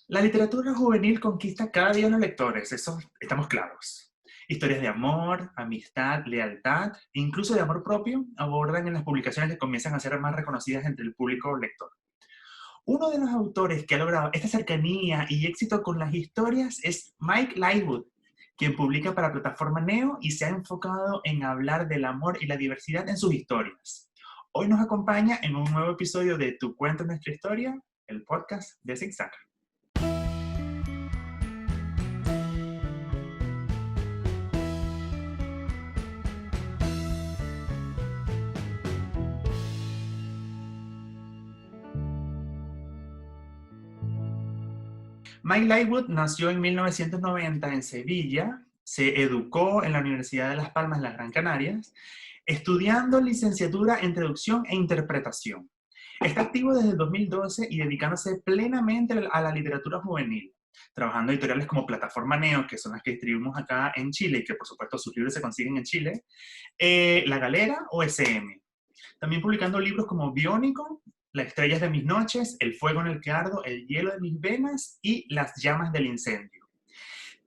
La literatura juvenil conquista cada día a los lectores, eso estamos claros. Historias de amor, amistad, lealtad, incluso de amor propio, abordan en las publicaciones que comienzan a ser más reconocidas entre el público lector. Uno de los autores que ha logrado esta cercanía y éxito con las historias es Mike Lightwood, quien publica para plataforma Neo y se ha enfocado en hablar del amor y la diversidad en sus historias. Hoy nos acompaña en un nuevo episodio de Tu cuento, nuestra historia, el podcast de Zigzag. Mike Lightwood nació en 1990 en Sevilla, se educó en la Universidad de Las Palmas, en las Gran Canarias, estudiando licenciatura en traducción e interpretación. Está activo desde el 2012 y dedicándose plenamente a la literatura juvenil, trabajando en editoriales como Plataforma Neo, que son las que distribuimos acá en Chile y que por supuesto sus libros se consiguen en Chile, La Galera o SM. También publicando libros como Biónico, Las estrellas de mis noches, El fuego en el que ardo, El hielo de mis venas y Las llamas del incendio.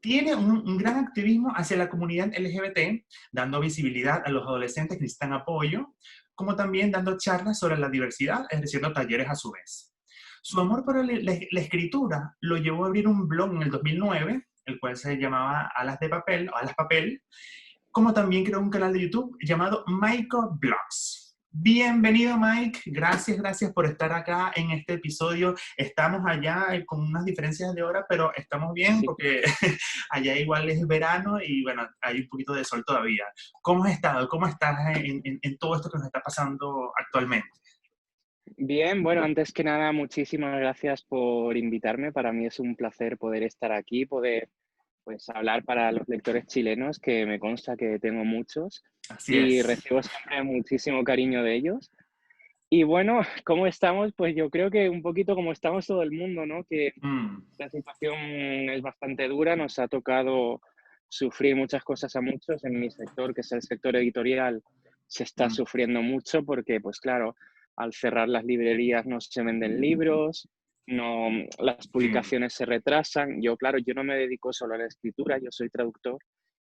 Tiene un gran activismo hacia la comunidad LGBT, dando visibilidad a los adolescentes que necesitan apoyo, como también dando charlas sobre la diversidad, ejerciendo talleres a su vez. Su amor por la escritura lo llevó a abrir un blog en el 2009, el cual se llamaba Alas de Papel, o Alas Papel, como también creó un canal de YouTube llamado Michael Blogs. Bienvenido, Mike. Gracias por estar acá en este episodio. Estamos allá con unas diferencias de hora, pero estamos bien Sí, porque allá igual es verano y bueno, hay un poquito de sol todavía. ¿Cómo has estado? ¿Cómo estás en todo esto que nos está pasando actualmente? bien, bueno, antes que nada, muchísimas gracias por invitarme. Para mí es un placer poder estar aquí, poder pues hablar para los lectores chilenos, que me consta que tengo muchos Así y es. recibo siempre muchísimo cariño de ellos. Y bueno, ¿cómo estamos? Pues yo creo que un poquito como estamos todo el mundo, ¿no? Que Mm, la situación es bastante dura, nos ha tocado sufrir muchas cosas a muchos. En mi sector, que es el sector editorial, se está mm, sufriendo mucho porque, pues claro, al cerrar las librerías no se venden libros, no, las sí. publicaciones se retrasan. Yo, claro, yo no me dedico solo a la escritura, yo soy traductor,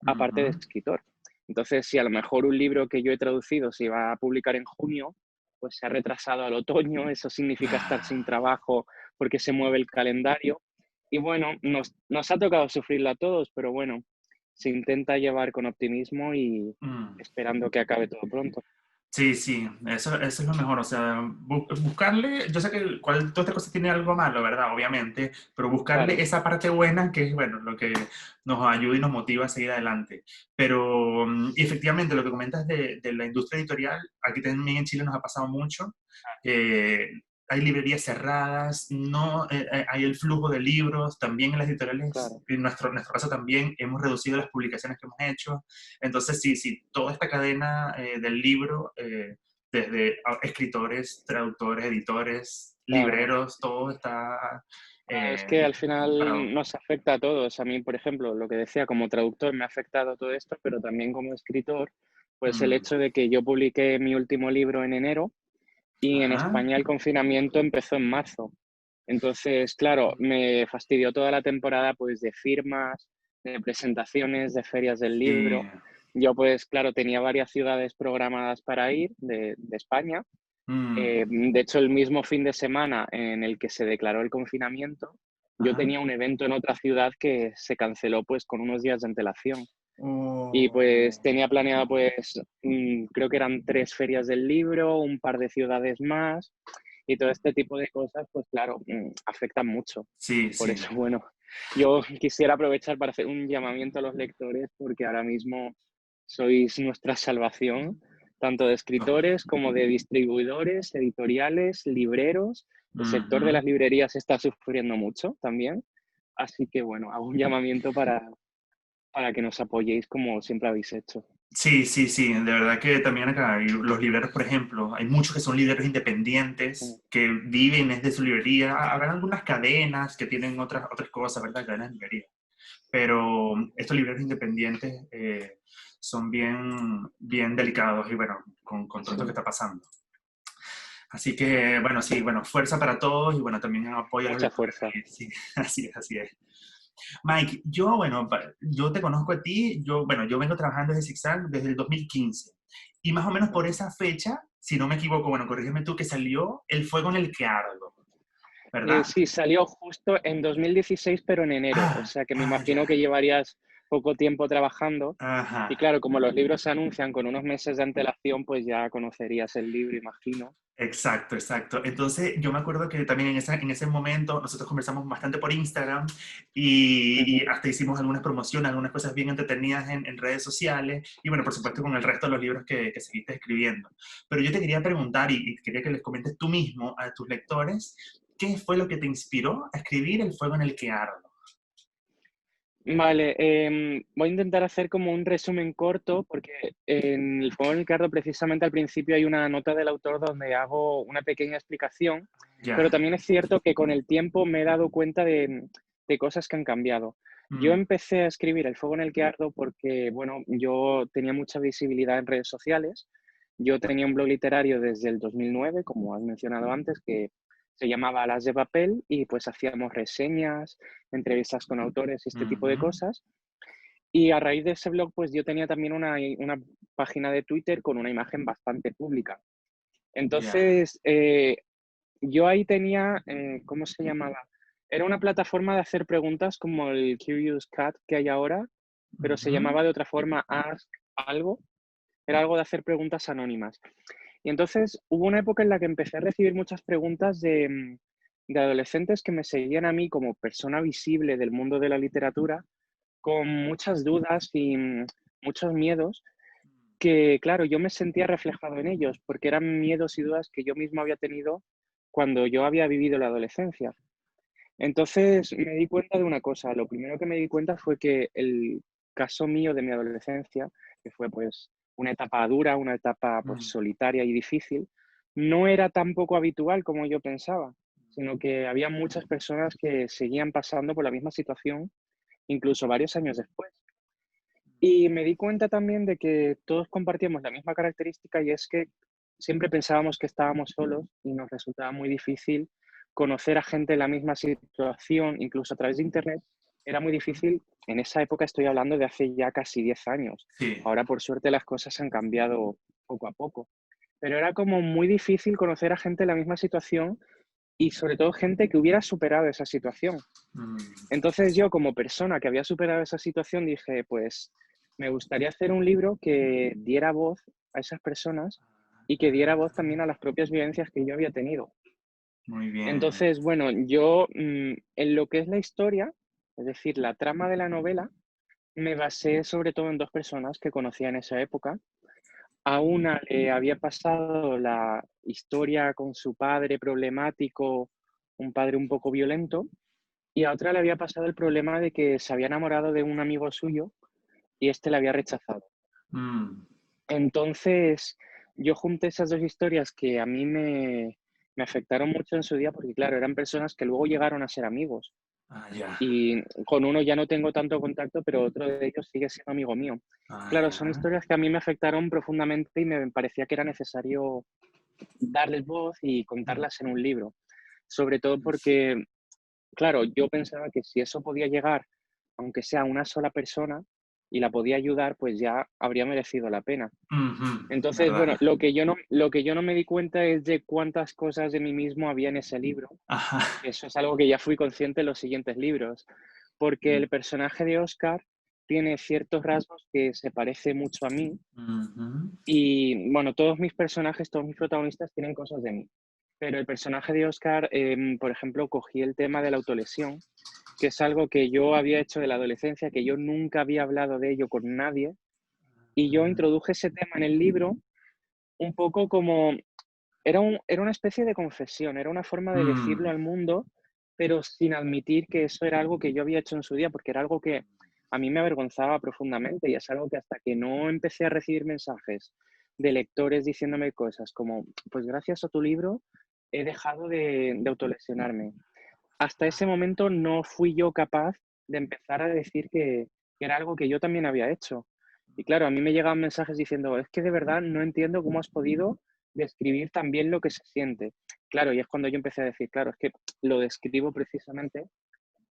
aparte de Ujú, escritor. Entonces, si a lo mejor un libro que yo he traducido se iba a publicar en junio, pues se ha retrasado al otoño, eso significa estar sin trabajo porque se mueve el calendario. Y bueno, nos ha tocado sufrirla a todos, pero bueno, se intenta llevar con optimismo y mm. esperando que acabe todo pronto. Sí, sí, eso es lo mejor, o sea, buscarle, yo sé que todas estas cosas tienen algo malo, ¿verdad? Obviamente, pero buscarle Claro, esa parte buena que es, bueno, lo que nos ayuda y nos motiva a seguir adelante. Pero, y efectivamente, lo que comentas de la industria editorial, aquí también en Chile nos ha pasado mucho, que hay librerías cerradas, no hay el flujo de libros, también en las editoriales, claro. en nuestro caso también hemos reducido las publicaciones que hemos hecho. Entonces, sí, sí, toda esta cadena del libro, desde escritores, traductores, editores, Claro, libreros, todo está claro, es que al parado. final nos afecta a todos. A mí, por ejemplo, lo que decía, como traductor me ha afectado todo esto, pero también como escritor, pues el Mm, hecho de que yo publiqué mi último libro en enero y en ajá. España el confinamiento empezó en marzo. Entonces, claro, me fastidió toda la temporada pues de firmas, de presentaciones, de ferias del Sí. libro. Yo pues, claro, tenía varias ciudades programadas para ir de España. Mm, De hecho, el mismo fin de semana en el que se declaró el confinamiento, yo ajá. tenía un evento en otra ciudad que se canceló pues con unos días de antelación. Y pues Oh, tenía planeado pues, creo que eran 3 ferias del libro, un par de ciudades más, y todo este tipo de cosas, pues claro, afectan mucho. sí, Por sí. eso, bueno, yo quisiera aprovechar para hacer un llamamiento a los lectores, porque ahora mismo sois nuestra salvación, tanto de Oh, escritores como de distribuidores, editoriales, libreros. El sector de ujú. las librerías está sufriendo mucho también. Así que bueno, hago un llamamiento para que nos apoyéis como siempre habéis hecho. Sí, sí, sí, de verdad que también acá hay los libreros, por ejemplo, hay muchos que son libreros Mm, independientes, que viven desde su librería. Habrá algunas cadenas que tienen otras cosas, ¿verdad? Cadenas de librería. Pero estos libreros independientes son bien delicados y bueno, con todo esto que sí. está pasando. Así que, bueno, sí, bueno, fuerza para todos y bueno, también apoyo a los Mucha lectores. fuerza. Sí, así es, así es. Mike, yo, bueno, yo te conozco a ti, yo, bueno, yo vengo trabajando desde ZigZag desde el 2015 y más o menos por esa fecha, si no me equivoco, bueno, corrígeme tú, que salió El fuego en el que ardo, ¿verdad? Sí, salió justo en 2016, pero en enero. O Ah, sea que me ya. imagino que llevarías poco tiempo trabajando. Y Ajá. claro, como los libros se anuncian con unos meses de antelación, pues ya conocerías el libro, imagino. Exacto, exacto. Entonces, yo me acuerdo que también en ese momento nosotros conversamos bastante por Instagram y Ujú. hasta hicimos algunas promociones, algunas cosas bien entretenidas en redes sociales y bueno, por supuesto con el resto de los libros que seguiste escribiendo. Pero yo te quería preguntar y quería que les comentes tú mismo a tus lectores, ¿qué fue lo que te inspiró a escribir El fuego en el que ardo? Vale, voy a intentar hacer como un resumen corto, porque en el Fuego en el Cardo precisamente al principio hay una nota del autor donde hago una pequeña explicación, pero Ya. también es cierto que con el tiempo me he dado cuenta de cosas que han cambiado. Yo Mm, empecé a escribir El Fuego en el que Ardo porque, bueno, yo tenía mucha visibilidad en redes sociales. Yo tenía un blog literario desde el 2009, como has mencionado antes, que se llamaba Alas de Papel y pues hacíamos reseñas, entrevistas con autores y este tipo de ujú, cosas. Y a raíz de ese blog, pues yo tenía también una página de Twitter con una imagen bastante pública. ya. Entonces, yo ahí tenía, ¿cómo se llamaba? Era una plataforma de hacer preguntas como el Curious Cat que hay ahora, pero se Ujú, llamaba de otra forma Ask algo. Era algo de hacer preguntas anónimas. Y entonces hubo una época en la que empecé a recibir muchas preguntas de adolescentes que me seguían a mí como persona visible del mundo de la literatura, con muchas dudas y muchos miedos que, claro, yo me sentía reflejado en ellos, porque eran miedos y dudas que yo mismo había tenido cuando yo había vivido la adolescencia. Entonces me di cuenta de una cosa. Lo primero que me di cuenta fue que el caso mío de mi adolescencia, que fue pues una etapa dura, una etapa pues mm, solitaria y difícil, no era tan poco habitual como yo pensaba, sino que había muchas personas que seguían pasando por la misma situación, incluso varios años después. Y me di cuenta también de que todos compartíamos la misma característica y es que siempre pensábamos que estábamos solos y nos resultaba muy difícil conocer a gente en la misma situación, incluso a través de Internet. Era muy difícil, en esa época estoy hablando de hace ya casi 10 años. sí. Ahora, por suerte, las cosas han cambiado poco a poco. Pero era como muy difícil conocer a gente en la misma situación y sobre todo gente que hubiera superado esa situación. Mm, Entonces yo como persona que había superado esa situación dije, pues me gustaría hacer un libro que diera voz a esas personas y que diera voz también a las propias vivencias que yo había tenido. muy bien. Entonces, bueno, yo en lo que es la historia, es decir, la trama de la novela, me basé sobre todo en dos personas que conocía en esa época. A una le había pasado la historia con su padre problemático, un padre un poco violento, y a otra le había pasado el problema de que se había enamorado de un amigo suyo y este la había rechazado. Mm, Entonces, yo junté esas dos historias que a mí me afectaron mucho en su día porque, claro, eran personas que luego llegaron a ser amigos. ya. Y con uno ya no tengo tanto contacto, pero otro de ellos sigue siendo amigo mío. Claro, son Ya. historias que a mí me afectaron profundamente y me parecía que era necesario darles voz y contarlas en un libro. Sobre todo porque, claro, yo pensaba que si eso podía llegar, aunque sea a una sola persona, y la podía ayudar, pues ya habría merecido la pena. Ujú, Entonces, ¿verdad? bueno, lo que yo no me di cuenta es de cuántas cosas de mí mismo había en ese libro. Ajá. Eso es algo que ya fui consciente en los siguientes libros, porque el personaje de Oscar tiene ciertos rasgos que se parece mucho a mí Ujú. y, bueno, todos mis personajes, todos mis protagonistas tienen cosas de mí. Pero el personaje de Oscar, por ejemplo, cogí el tema de la autolesión, que es algo que yo había hecho de la adolescencia, que yo nunca había hablado de ello con nadie, y yo introduje ese tema en el libro un poco como era una especie de confesión, era una forma de decirlo Mm, al mundo, pero sin admitir que eso era algo que yo había hecho en su día, porque era algo que a mí me avergonzaba profundamente y es algo que hasta que no empecé a recibir mensajes de lectores diciéndome cosas como, pues gracias a tu libro he dejado de autolesionarme. Hasta ese momento no fui yo capaz de empezar a decir que era algo que yo también había hecho. Y claro, a mí me llegaban mensajes diciendo, es que de verdad no entiendo cómo has podido describir también lo que se siente. Claro, y es cuando yo empecé a decir, claro, es que lo describo precisamente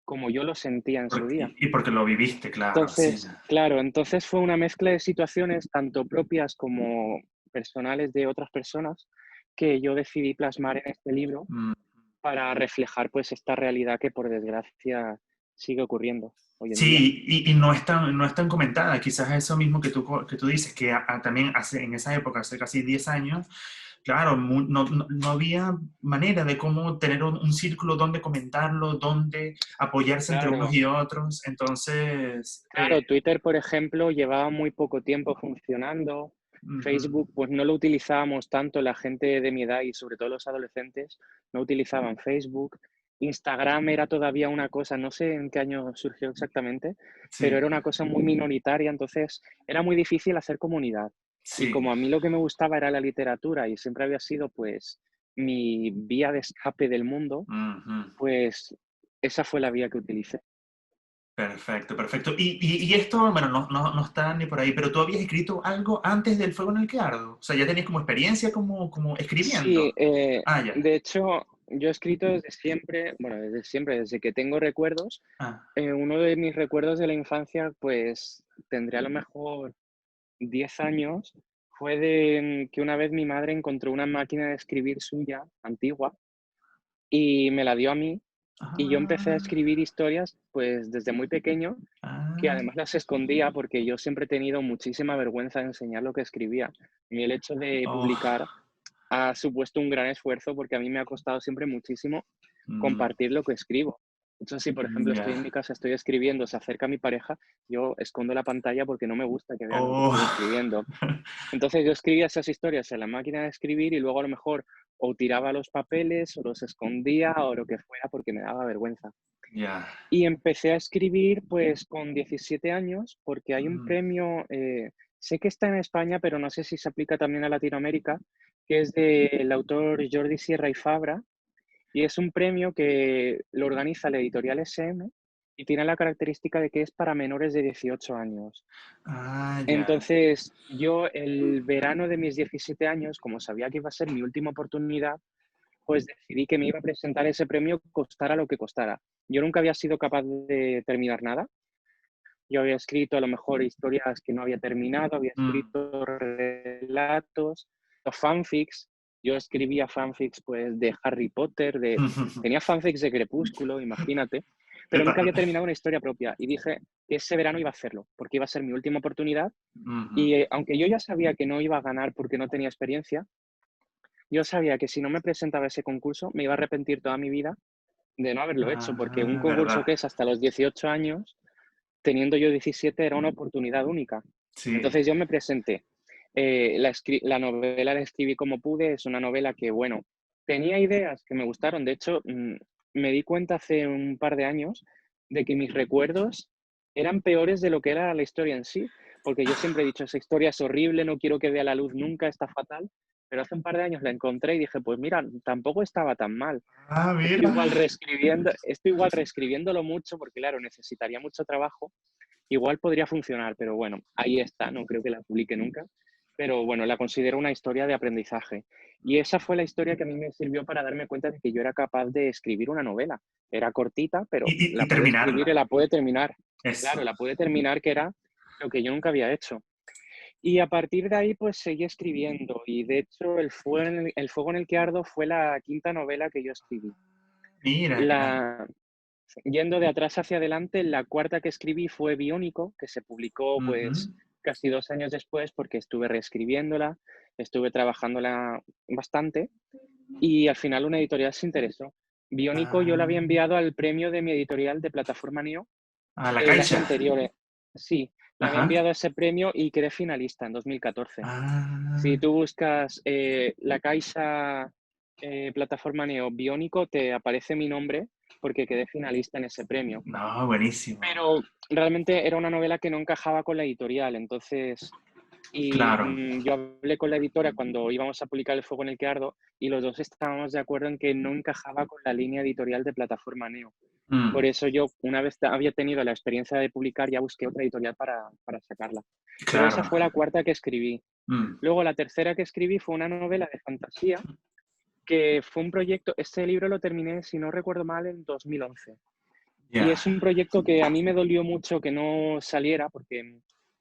como yo lo sentía en su día. Y porque lo viviste, claro, sí. Entonces, claro, entonces fue una mezcla de situaciones, tanto propias como personales de otras personas, que yo decidí plasmar en este libro Mm. para reflejar pues esta realidad que por desgracia sigue ocurriendo hoy en día. Sí, y no es tan comentada. Quizás eso mismo que tú dices, que también en esa época, hace casi 10 años, claro, no había manera de cómo tener un círculo donde comentarlo, donde apoyarse entre unos Claro, y otros. Entonces, claro, Twitter, por ejemplo, llevaba muy poco tiempo funcionando. ujú, Facebook, pues no lo utilizábamos tanto la gente de mi edad y sobre todo los adolescentes no utilizaban Facebook. Instagram era todavía una cosa, no sé en qué año surgió exactamente, pero sí, era una cosa muy minoritaria, entonces era muy difícil hacer comunidad. Y sí. como a mí lo que me gustaba era la literatura y siempre había sido pues mi vía de escape del mundo, Ujú. pues esa fue la vía que utilicé. Perfecto, perfecto. Y esto, bueno, no está ni por ahí, pero tú habías escrito algo antes del fuego en el que ardo. O sea, ya tenías como experiencia como Sí, escribiendo. Ah, ya. de hecho, yo he escrito desde siempre, bueno, desde siempre, desde que tengo recuerdos. Ah, Uno de mis recuerdos de la infancia, pues tendría a lo mejor 10 años, fue de que una vez mi madre encontró una máquina de escribir suya, antigua, y me la dio a mí, y yo empecé a ah, escribir historias, pues desde muy pequeño, que ah. además las escondía porque yo siempre he tenido muchísima vergüenza de enseñar lo que escribía. Y el hecho de publicar Oh, ha supuesto un gran esfuerzo porque a mí me ha costado siempre muchísimo mm, compartir lo que escribo. Entonces, si por ejemplo estoy en ya. mi casa, estoy escribiendo, se acerca mi pareja, yo escondo la pantalla porque no me gusta que vean lo que estoy Oh. escribiendo. Entonces yo escribía esas historias en la máquina de escribir y luego a lo mejor o tiraba los papeles o los escondía o lo que fuera porque me daba vergüenza. Ya. Y empecé a escribir pues con 17 años porque hay un Mm, premio, sé que está en España, pero no sé si se aplica también a Latinoamérica, que es del autor Jordi Sierra y Fabra, y es un premio que lo organiza la editorial SM y tiene la característica de que es para menores de 18 años. ah, ya. Entonces, yo el verano de mis 17 años, como sabía que iba a ser mi última oportunidad, pues decidí que me iba a presentar ese premio costara lo que costara. Yo nunca había sido capaz de terminar nada. Yo había escrito a lo mejor historias que no había terminado, había Mm. escrito relatos, o fanfics. Yo escribía fanfics pues de Harry Potter, tenía fanfics de Crepúsculo, imagínate, ¿Qué pero nunca tal? había terminado una historia propia y dije que ese verano iba a hacerlo, porque iba a ser mi última oportunidad Ujú. y aunque yo ya sabía que no iba a ganar porque no tenía experiencia, yo sabía que si no me presentaba a ese concurso me iba a arrepentir toda mi vida de no haberlo hecho, porque un Ah, concurso verdad. que es hasta los 18 años, teniendo yo 17 era una oportunidad única. Sí. Entonces yo me presenté. La novela la escribí como pude, es una novela que, bueno, tenía ideas que me gustaron. De hecho, me di cuenta hace un par de años de que mis recuerdos eran peores de lo que era la historia en sí, porque yo siempre he dicho, esa historia es horrible, no quiero que vea la luz nunca, está fatal. Pero hace un par de años la encontré y dije, pues mira, tampoco estaba tan mal. Ah, mira. Estoy igual reescribiéndolo mucho porque, claro, necesitaría mucho trabajo. Igual podría funcionar, pero bueno, ahí está, no creo que la publique nunca. Pero bueno, la considero una historia de aprendizaje. Y esa fue la historia que a mí me sirvió para darme cuenta de que yo era capaz de escribir una novela. Era cortita, pero Y la pude escribir y terminarla. la pude terminar. Claro, Eso. la pude terminar, que era lo que yo nunca había hecho. Y a partir de ahí, pues seguí escribiendo. Y de hecho, El fuego en el que ardo fue la quinta novela que yo escribí. Mira, ya. La, Yendo de atrás hacia adelante, la cuarta que escribí fue Biónico, que se publicó Ujú. pues casi 2 años después porque estuve reescribiéndola, estuve trabajándola bastante y al final una editorial se interesó. Biónico yo la había Ah, enviado al premio de mi editorial de Plataforma Neo a la el año caixa. anterior. Sí, la había Ajá. enviado a ese premio y quedé finalista en 2014. Si Ah, tú buscas la Caixa Plataforma Neo Biónico, te aparece mi nombre porque quedé finalista en ese premio. no, buenísimo. Pero realmente era una novela que no encajaba con la editorial, entonces, Claro. yo hablé con la editora cuando íbamos a publicar El fuego en el que ardo y los dos estábamos de acuerdo en que no encajaba con la línea editorial de Plataforma Neo. Por Mm, eso yo, una vez había tenido la experiencia de publicar, ya busqué otra editorial para sacarla. Pero esa claro. fue la cuarta que escribí. Mm, Luego la tercera que escribí fue una novela de fantasía, que fue un proyecto, este libro lo terminé, si no recuerdo mal, en 2011. Y ya. es un proyecto que a mí me dolió mucho que no saliera, porque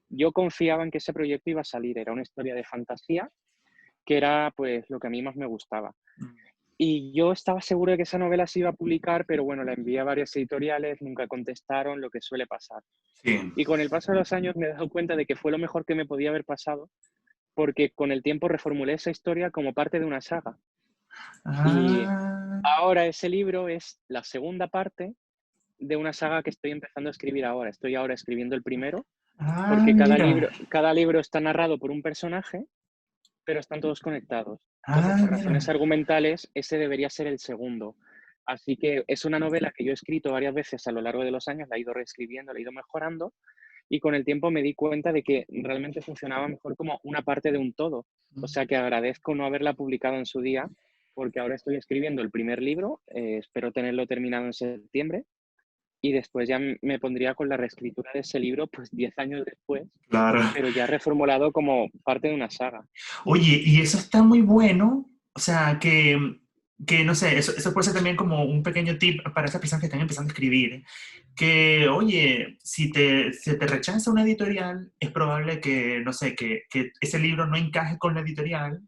yo confiaba en que ese proyecto iba a salir. Era una historia de fantasía, que era pues lo que a mí más me gustaba. Mm, Y yo estaba seguro de que esa novela se iba a publicar, pero bueno, la envié a varias editoriales, nunca contestaron, lo que suele pasar. sí. Y con el paso de los años me he dado cuenta de que fue lo mejor que me podía haber pasado, porque con el tiempo reformulé esa historia como parte de una saga. Y Ah, ahora ese libro es la segunda parte de una saga que estoy empezando a escribir ahora. Estoy ahora escribiendo el primero, porque mira. cada libro está narrado por un personaje, pero están todos conectados. Entonces, Ah, por razones mira. argumentales, ese debería ser el segundo. Así que es una novela que yo he escrito varias veces a lo largo de los años, la he ido reescribiendo, la he ido mejorando, y con el tiempo me di cuenta de que realmente funcionaba mejor como una parte de un todo. O sea que agradezco no haberla publicado en su día, porque ahora estoy escribiendo el primer libro, espero tenerlo terminado en septiembre, y después ya me pondría con la reescritura de ese libro, pues 10 años después, Claro. pero ya reformulado como parte de una saga. Oye, y eso está muy bueno. O sea, que no sé, eso puede ser también como un pequeño tip para esas personas que están empezando a escribir. Que, oye, si se te rechaza una editorial, es probable que, no sé, que ese libro no encaje con la editorial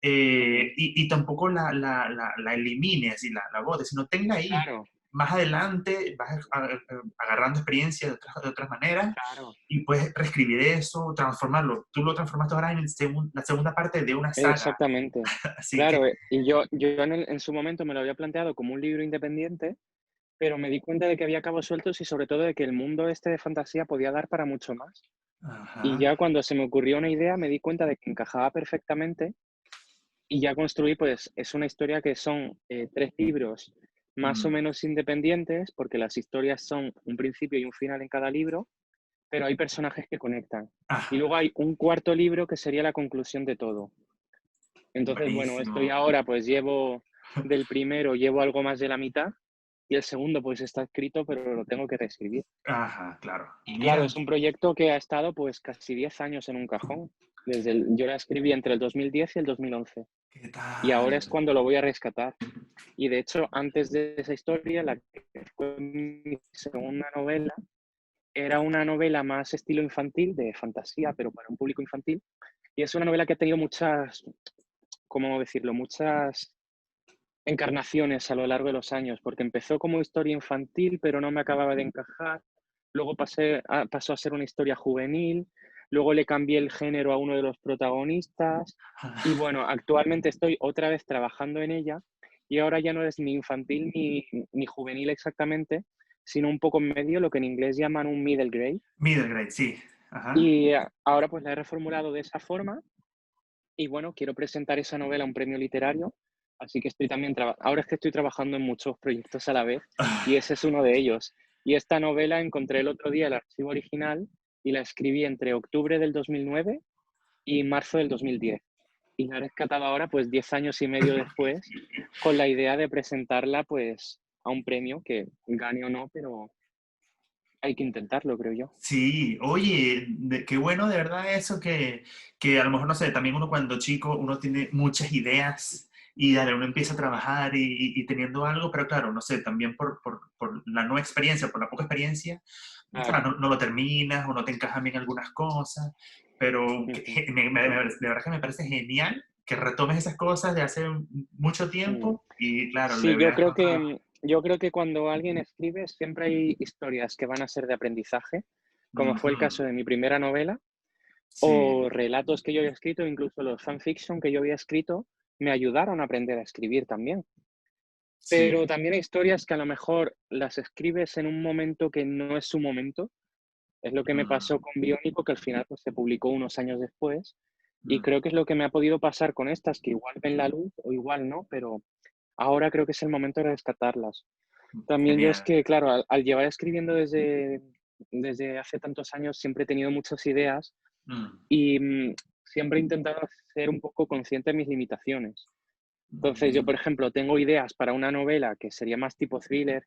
Ujú. y tampoco la elimines y la botes, sino tenga ahí. Claro, Más adelante vas agarrando experiencia de otras maneras claro. y puedes reescribir eso, transformarlo. Tú lo transformaste ahora en la segunda parte de una saga. Exactamente. Así que, Claro, y yo en su momento me lo había planteado como un libro independiente, pero me di cuenta de que había cabos sueltos y sobre todo de que el mundo este de fantasía podía dar para mucho más. Y ajá. ya cuando se me ocurrió una idea me di cuenta de que encajaba perfectamente y ya construí, pues es una historia que son 3 libros más o Mm, menos independientes, porque las historias son un principio y un final en cada libro, pero hay personajes que conectan. Y ajá. luego hay un cuarto libro que sería la conclusión de todo. Entonces, bueno, estoy Buenísimo. ahora, pues llevo del primero, llevo algo más de la mitad y el segundo, pues está escrito, pero lo tengo que reescribir. Ajá, claro. Y claro, Mira, es un proyecto que ha estado pues casi 10 años en un cajón. Yo la escribí entre el 2010 y el 2011. ¿qué Y ahora tal? es cuando lo voy a rescatar. Y de hecho, antes de esa historia, la que fue mi segunda novela, era una novela más estilo infantil, de fantasía, pero para un público infantil. Y es una novela que ha tenido muchas, ¿cómo decirlo? Muchas encarnaciones a lo largo de los años, porque empezó como historia infantil, pero no me acababa de encajar. Luego pasó a ser una historia juvenil, luego le cambié el género a uno de los protagonistas y bueno, actualmente estoy otra vez trabajando en ella y ahora ya no es ni infantil ni juvenil exactamente, sino un poco en medio, lo que en inglés llaman un middle grade. Middle grade, sí. Ajá. Y ahora pues la he reformulado de esa forma y bueno, quiero presentar esa novela a un premio literario, así que estoy también ahora es que estoy trabajando en muchos proyectos a la vez y ese es uno de ellos. Y esta novela encontré el otro día el archivo original y la escribí entre octubre del 2009 y marzo del 2010. Y la he rescatado ahora, pues 10 años y medio después, con la idea de presentarla pues a un premio que gane o no, pero hay que intentarlo, creo yo. Sí, oye, qué bueno de verdad eso que a lo mejor, no sé, también uno cuando chico, uno tiene muchas ideas y dale, uno empieza a trabajar y teniendo algo, pero claro, no sé, también por la no experiencia, por la poca experiencia, Claro. claro, no lo terminas o no te encajan bien algunas cosas, pero Ujú. de verdad que me parece genial que retomes esas cosas de hace mucho Mm. tiempo y claro, le Sí, yo veas creo que, otra... yo creo que cuando alguien escribe siempre hay historias que van a ser de aprendizaje, como fue el Ujú, caso de mi primera novela, sí, o relatos que yo había escrito, incluso los fanfiction que yo había escrito, me ayudaron a aprender a escribir también. sí. Pero también hay historias que a lo mejor las escribes en un momento que no es su momento. Es lo que me Mm, pasó con Biónico, que al final pues, se publicó unos años después. Y mm, creo que es lo que me ha podido pasar con estas, que igual ven la luz o igual no, pero ahora creo que es el momento de rescatarlas. También yo es genial. que, claro, al llevar escribiendo desde hace tantos años, siempre he tenido muchas ideas Mm, y siempre he intentado ser un poco consciente de mis limitaciones. Entonces, yo, mm. por ejemplo, tengo ideas para una novela que sería más tipo thriller,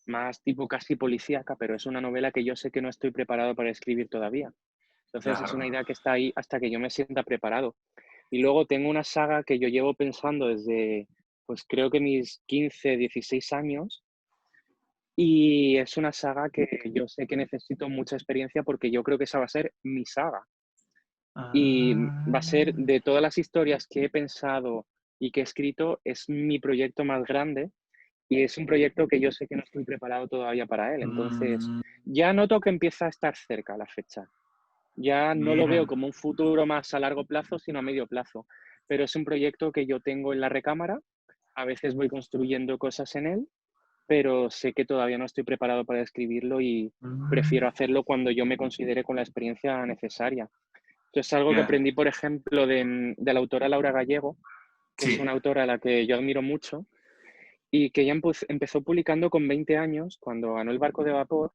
más tipo casi policíaca, pero es una novela que yo sé que no estoy preparado para escribir todavía. Entonces es una claro. idea que está ahí hasta que yo me sienta preparado. Y luego tengo una saga que yo llevo pensando desde, pues creo que mis 15, 16 años, y es una saga que yo sé que necesito mucha experiencia porque yo creo que esa va a ser mi saga. Y va a ser Ah, de todas las historias que he pensado y que he escrito, es mi proyecto más grande y es un proyecto que yo sé que no estoy preparado todavía para él. Entonces, mm, ya noto que empieza a estar cerca la fecha. Ya no lo veo mira, como un futuro más a largo plazo, sino a medio plazo. Pero es un proyecto que yo tengo en la recámara. A veces voy construyendo cosas en él, pero sé que todavía no estoy preparado para escribirlo y prefiero mm, hacerlo cuando yo me considere con la experiencia necesaria. Esto es algo que ya, aprendí, por ejemplo, de la autora Laura Gallego, que es sí, una autora a la que yo admiro mucho y que ella empezó publicando con 20 años, cuando ganó el Barco de Vapor,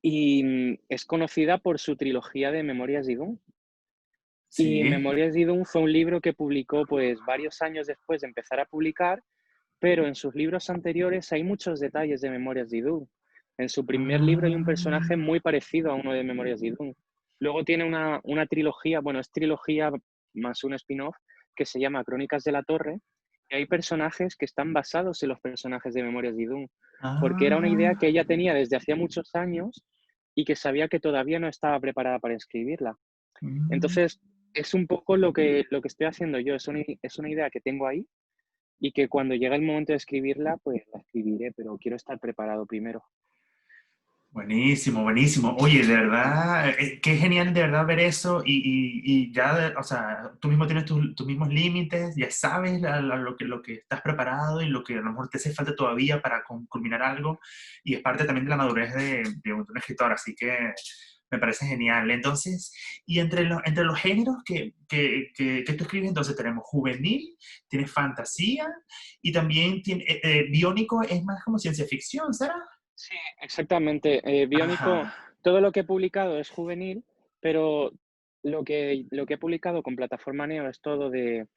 y es conocida por su trilogía de Memorias de Idún. Y sí. Memorias de Idún fue un libro que publicó pues varios años después de empezar a publicar, pero en sus libros anteriores hay muchos detalles de Memorias de Idún. En su primer libro hay un personaje Ah, muy parecido a uno de Memorias de Idún. Luego tiene una trilogía, bueno, es trilogía más un spin-off que se llama Crónicas de la Torre, y hay personajes que están basados en los personajes de Memorias de Idún, porque era una idea que ah, ella tenía desde hacía muchos años y que sabía que todavía no estaba preparada para escribirla. mm. Entonces, es un poco lo que estoy haciendo yo, es una idea que tengo ahí y que cuando llegue el momento de escribirla, pues la escribiré, pero quiero estar preparado primero. Buenísimo, buenísimo. Oye, de verdad, qué genial de verdad ver eso y ya, o sea, tú mismo tienes tus mismos límites, ya sabes lo que estás preparado y lo que a lo mejor te hace falta todavía para culminar algo y es parte también de la madurez de un escritor, así que me parece genial. Entonces, y entre los géneros que tú escribes, entonces tenemos juvenil, tienes fantasía y también biónico es más como ciencia ficción, ¿será? Sí, exactamente. Biónico, Ajá. todo lo que he publicado es juvenil, pero lo que he publicado con plataforma Neo es todo de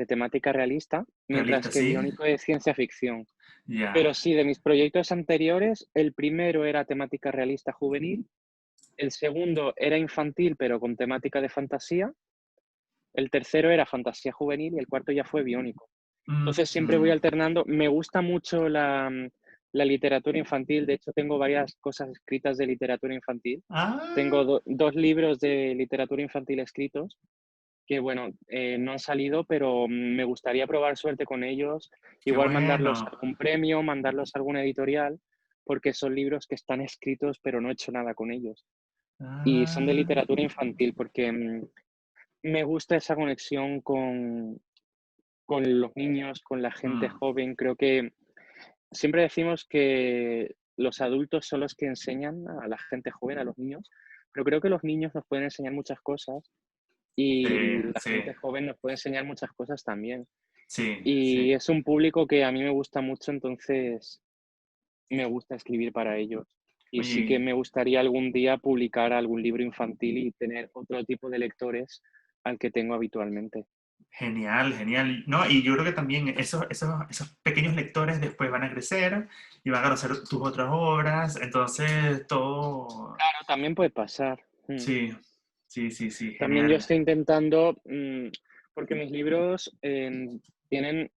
temática realista, mientras Realista, que sí. Biónico es ciencia ficción. Pero Ya. sí, de mis proyectos anteriores, el primero era temática realista juvenil, el segundo era infantil, pero con temática de fantasía, el tercero era fantasía juvenil y el cuarto ya fue biónico. Entonces siempre voy Ujú. alternando. Me gusta mucho la literatura infantil. De hecho, tengo varias cosas escritas de literatura infantil. Tengo Ah, dos libros de literatura infantil escritos que, bueno, no han salido, pero me gustaría probar suerte con ellos. qué Igual mandarlos a bueno. algún premio, mandarlos a alguna editorial, porque son libros que están escritos, pero no he hecho nada con ellos. Y son de Ah, literatura infantil, porque me gusta esa conexión con los niños, con la gente mm, joven. Creo que siempre decimos que los adultos son los que enseñan a la gente joven, a los niños, pero creo que los niños nos pueden enseñar muchas cosas y sí, la sí, gente joven nos puede enseñar muchas cosas también. sí, Y sí. es un público que a mí me gusta mucho, entonces me gusta escribir para ellos. Y sí que Oye, me gustaría algún día publicar algún libro infantil y tener otro tipo de lectores al que tengo habitualmente. genial, genial. No, y yo creo que también esos pequeños lectores después van a crecer y van a conocer tus otras obras. Entonces, todo. Claro, también puede pasar. Sí, sí, sí, sí, También yo genial. estoy intentando, porque mis libros tienen,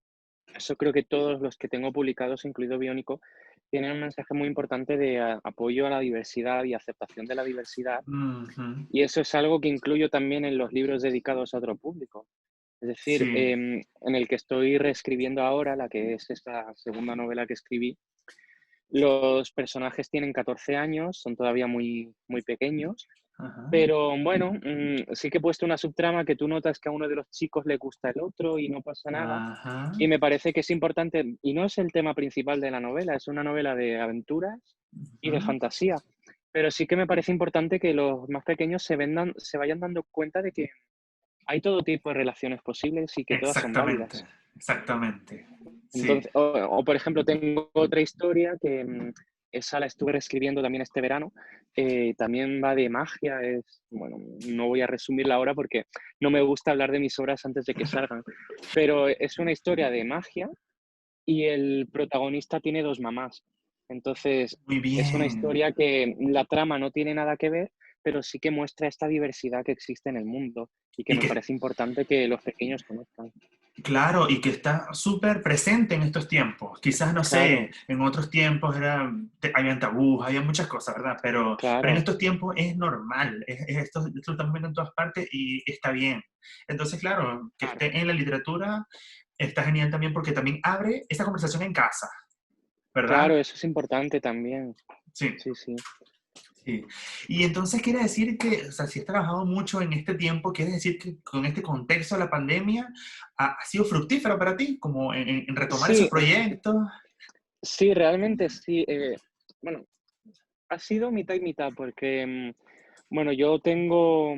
eso creo que todos los que tengo publicados, incluido Biónico, tienen un mensaje muy importante de apoyo a la diversidad y aceptación de la diversidad. Ujú. Y eso es algo que incluyo también en los libros dedicados a otro público. Es decir, Sí. en el que estoy reescribiendo ahora, la que es esta segunda novela que escribí, los personajes tienen 14 años, son todavía muy, muy pequeños. Ajá. Pero bueno, sí que he puesto una subtrama que tú notas que a uno de los chicos le gusta el otro y no pasa nada. Ajá. Y me parece que es importante, y no es el tema principal de la novela, es una novela de aventuras y de Ujú. fantasía. Pero sí que me parece importante que los más pequeños se vayan dando cuenta de que hay todo tipo de relaciones posibles y que todas son Exactamente, válidas. exactamente. Sí. Entonces, por ejemplo, tengo otra historia que esa la estuve reescribiendo también este verano. También va de magia. Bueno, no voy a resumirla ahora porque no me gusta hablar de mis obras antes de que salgan. Pero es una historia de magia y el protagonista tiene dos mamás. Entonces, Muy es una bien. historia que la trama no tiene nada que ver, pero sí que muestra esta diversidad que existe en el mundo y que Y me que, parece importante que los pequeños conozcan. claro, y que está súper presente en estos tiempos. Quizás, no sé, Claro, en otros tiempos habían tabús, había muchas cosas, ¿verdad? Pero en claro, estos tiempos es normal, esto lo estamos viendo en todas partes y está bien. Entonces, claro, que claro, esté en la literatura está genial también porque también abre esa conversación en casa, ¿verdad? claro, eso es importante también. Sí. Sí, sí. Sí. Y entonces quiere decir que, o sea, si has trabajado mucho en este tiempo, quiere decir que con este contexto de la pandemia ha sido fructífero para ti, como en retomar esos Sí, proyectos. sí, realmente sí. Bueno, ha sido mitad y mitad porque, bueno, yo tengo,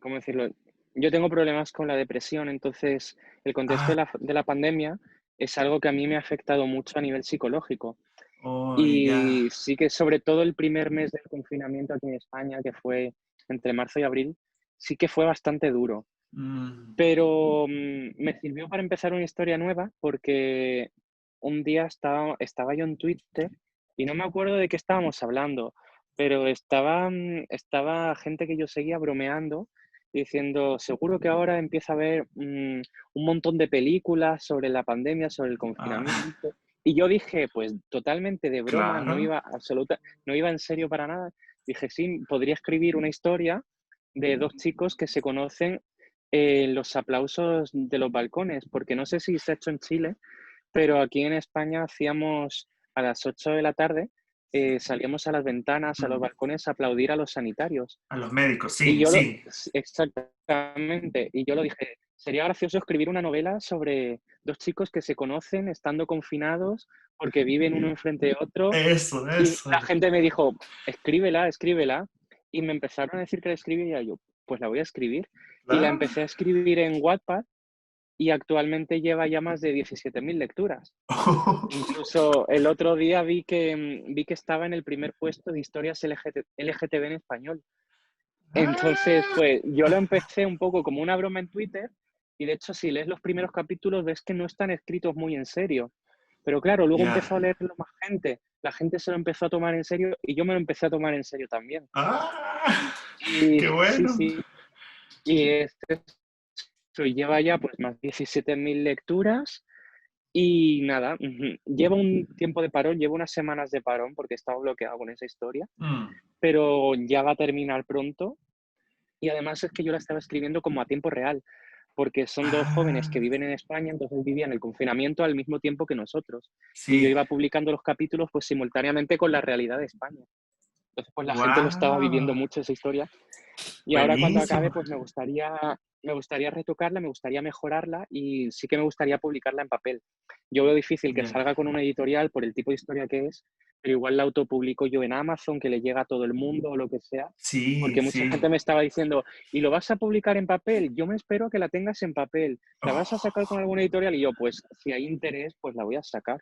¿cómo decirlo? Yo tengo problemas con la depresión, entonces el contexto Ah, de la pandemia es algo que a mí me ha afectado mucho a nivel psicológico. oh, ya. Y sí que sobre todo el primer mes del confinamiento aquí en España, que fue entre marzo y abril, sí que fue bastante duro. Mm, Pero me sirvió para empezar una historia nueva porque un día estaba yo en Twitter y no me acuerdo de qué estábamos hablando, pero estaba gente que yo seguía bromeando diciendo, seguro que ahora empieza a haber un montón de películas sobre la pandemia, sobre el ah, confinamiento. Y yo dije, pues totalmente de broma, claro. no iba en serio para nada. Dije, sí, podría escribir una historia de dos chicos que se conocen los aplausos de los balcones, porque no sé si se ha hecho en Chile, pero aquí en España hacíamos a las 8 de la tarde, salíamos a las ventanas, a los Mm, balcones a aplaudir a los sanitarios. a los médicos, Y sí, sí. exactamente, y yo lo dije, sería gracioso escribir una novela sobre dos chicos que se conocen estando confinados porque viven uno enfrente de otro. Eso, Y eso. la gente me dijo, escríbela, escríbela. Y me empezaron a decir que la escribiría yo, pues la voy a escribir. Y la Claro. empecé a escribir en Wattpad y actualmente lleva ya más de 17.000 lecturas. Incluso el otro día vi que estaba en el primer puesto de historias LGTB en español. Entonces, Ah, pues yo lo empecé un poco como una broma en Twitter y de hecho si lees los primeros capítulos ves que no están escritos muy en serio. Pero claro, luego ya. empezó a leerlo más gente, la gente se lo empezó a tomar en serio y yo me lo empecé a tomar en serio también. Ah, Y qué sí, bueno. sí, y esto lleva ya pues más de 17.000 lecturas y nada, lleva un tiempo de parón, lleva unas semanas de parón porque estaba bloqueado con esa historia, Mm. pero ya va a terminar pronto. Y además es que yo la estaba escribiendo como a tiempo real, porque son dos jóvenes que Ah, viven en España, entonces vivían el confinamiento al mismo tiempo que nosotros. Y yo sí. iba publicando los capítulos pues simultáneamente con la realidad de España. Entonces pues la gente lo estaba viviendo Wow. mucho esa historia. Y ahora cuando acabe Buenísimo. pues me gustaría retocarla, me gustaría mejorarla y sí que me gustaría publicarla en papel. Yo veo difícil que Ya. salga con una editorial por el tipo de historia que es, pero igual la autopublico yo en Amazon, que le llega a todo el mundo o lo que sea, Sí, porque mucha gente sí. me estaba diciendo, ¿y lo vas a publicar en papel? Yo me espero a que la tengas en papel. ¿La vas a sacar con Oh, alguna editorial? Y yo, pues si hay interés, pues la voy a sacar.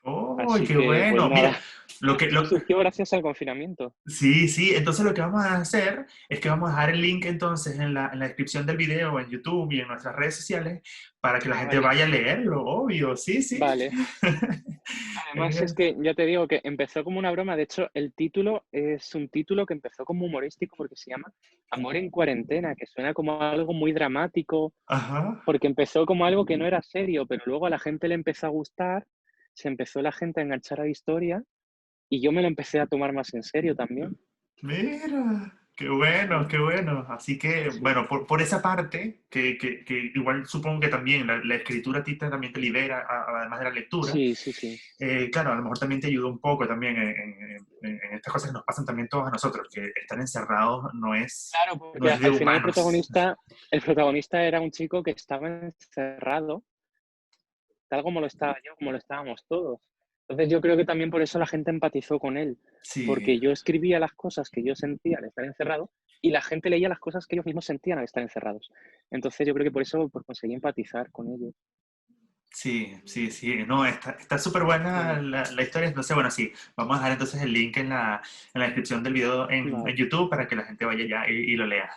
oh, Así qué que, pues bueno. Mira, nada, lo que, esto lo, surgió gracias al confinamiento. sí, sí. Entonces lo que vamos a hacer es que vamos a dejar el link entonces en la descripción del video en YouTube y en nuestras redes sociales para que la Ah, gente vale, vaya a leerlo, obvio. Sí, sí. vale. Además es Genial. que, ya te digo, que empezó como una broma. De hecho, el título es un título que empezó como humorístico porque se llama Amor en cuarentena, que suena como algo muy dramático, Ajá. porque empezó como algo que no era serio, pero luego a la gente le empezó a gustar, se empezó la gente a enganchar a la historia y yo me lo empecé a tomar más en serio también. Mira, qué bueno, Sí, qué bueno. Así que, sí, bueno, por esa parte, que igual supongo que también la escritura a ti también te libera, además de la lectura, sí, sí, sí. claro, a lo mejor también te ayuda un poco también en estas cosas que nos pasan también todos a nosotros, que estar encerrados Claro, no porque es de al final humanos. el protagonista era un chico que estaba encerrado tal como lo estaba yo, como lo estábamos todos. Entonces yo creo que también por eso la gente empatizó con él, Sí, porque yo escribía las cosas que yo sentía al estar encerrado y la gente leía las cosas que ellos mismos sentían al estar encerrados. Entonces yo creo que por eso pues, conseguí empatizar con ellos. sí, sí, sí. No, está súper buena Sí. la historia. Entonces, bueno, sí, vamos a dejar entonces el link en la descripción del video en Vale. YouTube para que la gente vaya allá y lo lea.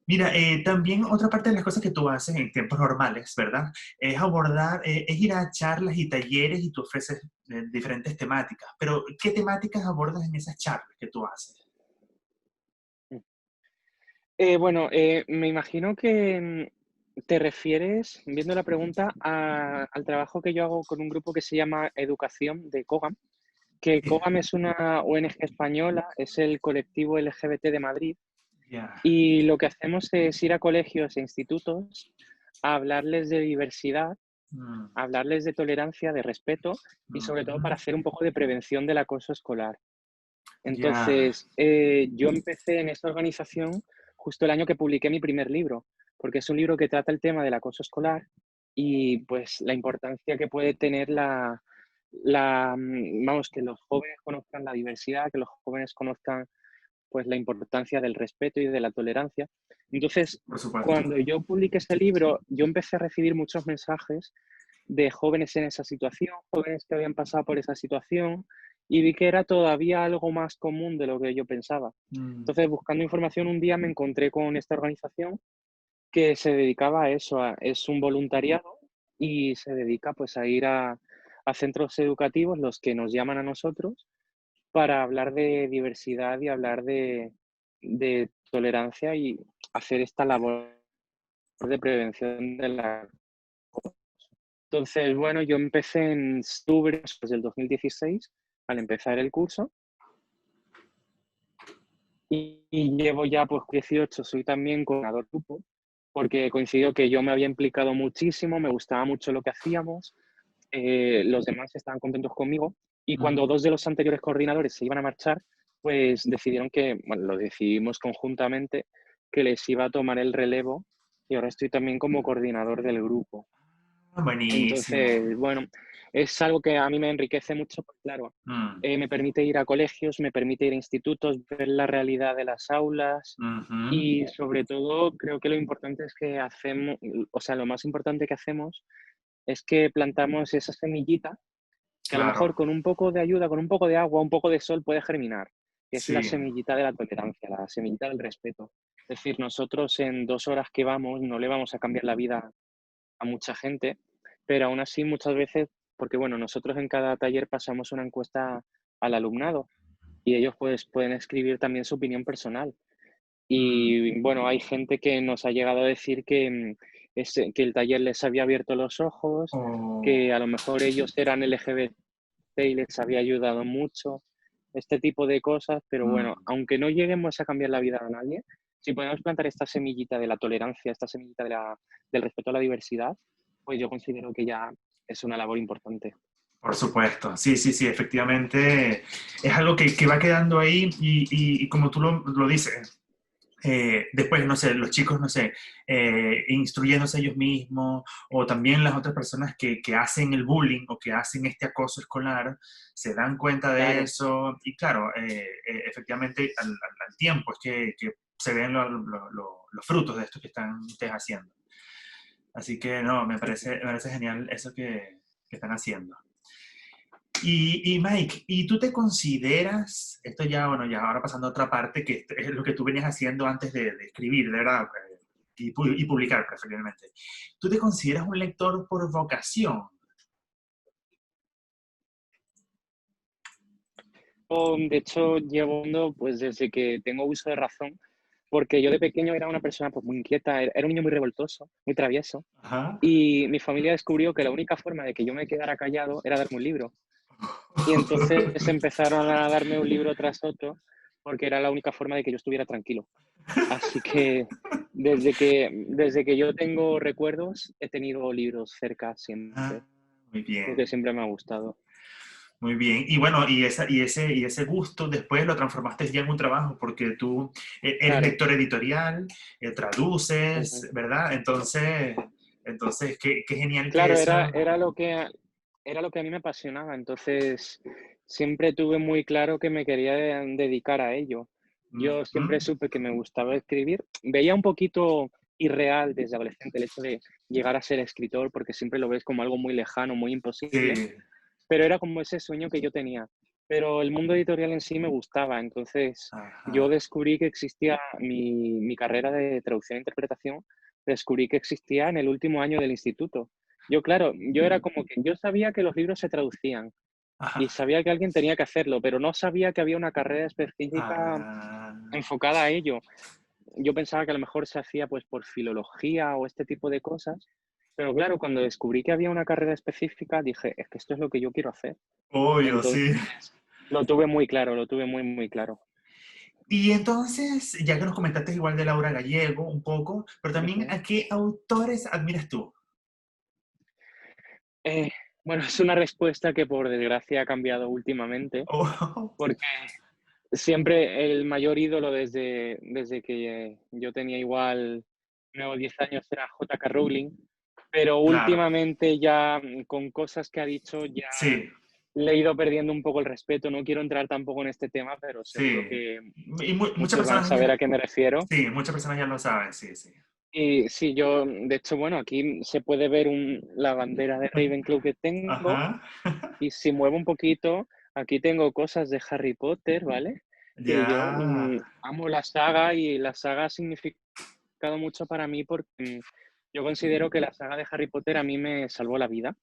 Mira, también otra parte de las cosas que tú haces en tiempos normales, ¿verdad? Es abordar, es ir a charlas y talleres y tú ofreces diferentes temáticas. Pero, ¿qué temáticas abordas en esas charlas que tú haces? Me imagino que te refieres, viendo la pregunta, al trabajo que yo hago con un grupo que se llama Educación de COGAM, que Sí. COGAM es una ONG española, es el colectivo LGBT de Madrid, Ya. y lo que hacemos es ir a colegios e institutos a hablarles de diversidad, Mm, a hablarles de tolerancia, de respeto y sobre todo para ujú. hacer un poco de prevención del acoso escolar. Ya. Entonces, yo empecé en esta organización justo el año que publiqué mi primer libro, porque es un libro que trata el tema del acoso escolar y pues la importancia que puede tener vamos, que los jóvenes conozcan la diversidad, que los jóvenes conozcan pues la importancia del respeto y de la tolerancia. Entonces, Por supuesto. cuando yo publiqué ese libro, yo empecé a recibir muchos mensajes de jóvenes en esa situación, jóvenes que habían pasado por esa situación, y vi que era todavía algo más común de lo que yo pensaba. Mm, Entonces, buscando información, un día me encontré con esta organización que se dedicaba a eso, es un voluntariado y se dedica pues a ir a centros educativos, los que nos llaman a nosotros, para hablar de diversidad y hablar de tolerancia y hacer esta labor de prevención de la... Entonces, bueno, yo empecé en octubre pues, del 2016, al empezar el curso, y llevo ya pues 18, soy también coordinador grupo, porque coincidió que yo me había implicado muchísimo, me gustaba mucho lo que hacíamos, los demás estaban contentos conmigo, y cuando mm. dos de los anteriores coordinadores se iban a marchar, pues decidieron que, bueno, lo decidimos conjuntamente, que les iba a tomar el relevo, y ahora estoy también como coordinador del grupo. Buenísimo. Entonces, bueno, es algo que a mí me enriquece mucho, porque claro, Mm, me permite ir a colegios, me permite ir a institutos, ver la realidad de las aulas ujú. y sobre todo creo que lo importante es que hacemos, o sea, lo más importante que hacemos es que plantamos esa semillita que a lo mejor Claro. con un poco de ayuda, con un poco de agua, un poco de sol puede germinar, que es la Sí. semillita de la tolerancia, la semillita del respeto. Es decir, nosotros en 2 horas que vamos no le vamos a cambiar la vida a mucha gente, pero aún así muchas veces, porque bueno, nosotros en cada taller pasamos una encuesta al alumnado y ellos pues pueden escribir también su opinión personal. Mm. Y bueno, hay gente que nos ha llegado a decir que, que el taller les había abierto los ojos, que Oh, a lo mejor ellos eran LGBT y les había ayudado mucho, este tipo de cosas, pero bueno, mm. aunque no lleguemos a cambiar la vida a nadie, si podemos plantar esta semillita de la tolerancia, esta semillita del respeto a la diversidad, pues yo considero que ya es una labor importante. Por supuesto, sí, sí, sí, efectivamente es algo que va quedando ahí y como tú lo dices, después, no sé, los chicos, no sé, instruyéndose ellos mismos o también las otras personas que hacen el bullying o que hacen este acoso escolar, se dan cuenta de Claro, eso y claro, efectivamente al tiempo es que se ven los frutos de esto que están ustedes haciendo. Así que no, me parece genial eso que están haciendo. Y Mike, ¿y tú te consideras, esto ya, bueno, ya ahora pasando a otra parte, que es lo que tú venías haciendo antes de escribir, de verdad, y publicar preferiblemente, ¿tú te consideras un lector por vocación? de hecho llevo pues desde que tengo uso de razón, porque yo de pequeño era una persona pues muy inquieta, era un niño muy revoltoso, muy travieso, Ajá. y mi familia descubrió que la única forma de que yo me quedara callado era darme un libro. Y entonces empezaron a darme un libro tras otro, porque era la única forma de que yo estuviera tranquilo. Así que desde que yo tengo recuerdos, he tenido libros cerca Ah, siempre, muy porque bien, siempre me ha gustado. muy bien. Y bueno, y ese gusto después lo transformaste ya en un trabajo, porque tú eres Claro, lector editorial, ujú. traduces, ¿verdad? Entonces qué genial que Claro, eso... era lo que a mí me apasionaba, entonces siempre tuve muy claro que me quería dedicar a ello. Yo Ujú. siempre supe que me gustaba escribir. Veía un poquito irreal desde adolescente el hecho de llegar a ser escritor, porque siempre lo ves como algo muy lejano, muy imposible, Sí. pero era como ese sueño que yo tenía. Pero el mundo editorial en sí me gustaba, entonces yo Ajá. descubrí que existía mi carrera de traducción e interpretación, descubrí que existía en el último año del instituto. Yo, claro, yo era como que yo sabía que los libros se traducían y Ajá. sabía que alguien tenía que hacerlo, pero no sabía que había una carrera específica Ah, enfocada a ello. yo pensaba que a lo mejor se hacía pues por filología o este tipo de cosas, pero claro, cuando descubrí que había una carrera específica, dije, es que esto es lo que yo quiero hacer. Obvio, Entonces, sí. lo tuve muy claro, lo tuve muy, muy claro. Y entonces, ya que nos comentaste igual de Laura Gallego un poco, pero también Ujú. ¿a qué autores admiras tú? Eh, bueno, es una respuesta que por desgracia ha cambiado últimamente, Oh, porque siempre el mayor ídolo desde que yo tenía igual 9 o 10 años era J.K. Rowling, pero claro, últimamente ya con cosas que ha dicho ya sí, le he ido perdiendo un poco el respeto. No quiero entrar tampoco en este tema, pero seguro sí. que Y muchas muchos van a personas saber a qué me refiero. sí, muchas personas ya lo saben, sí, sí. Y sí, yo, de hecho, bueno, aquí se puede ver la bandera de Ravenclaw que tengo Ajá, y si muevo un poquito, aquí tengo cosas de Harry Potter, ¿vale? Que yo ya. amo la saga y la saga ha significado mucho para mí porque yo considero que la saga de Harry Potter a mí me salvó la vida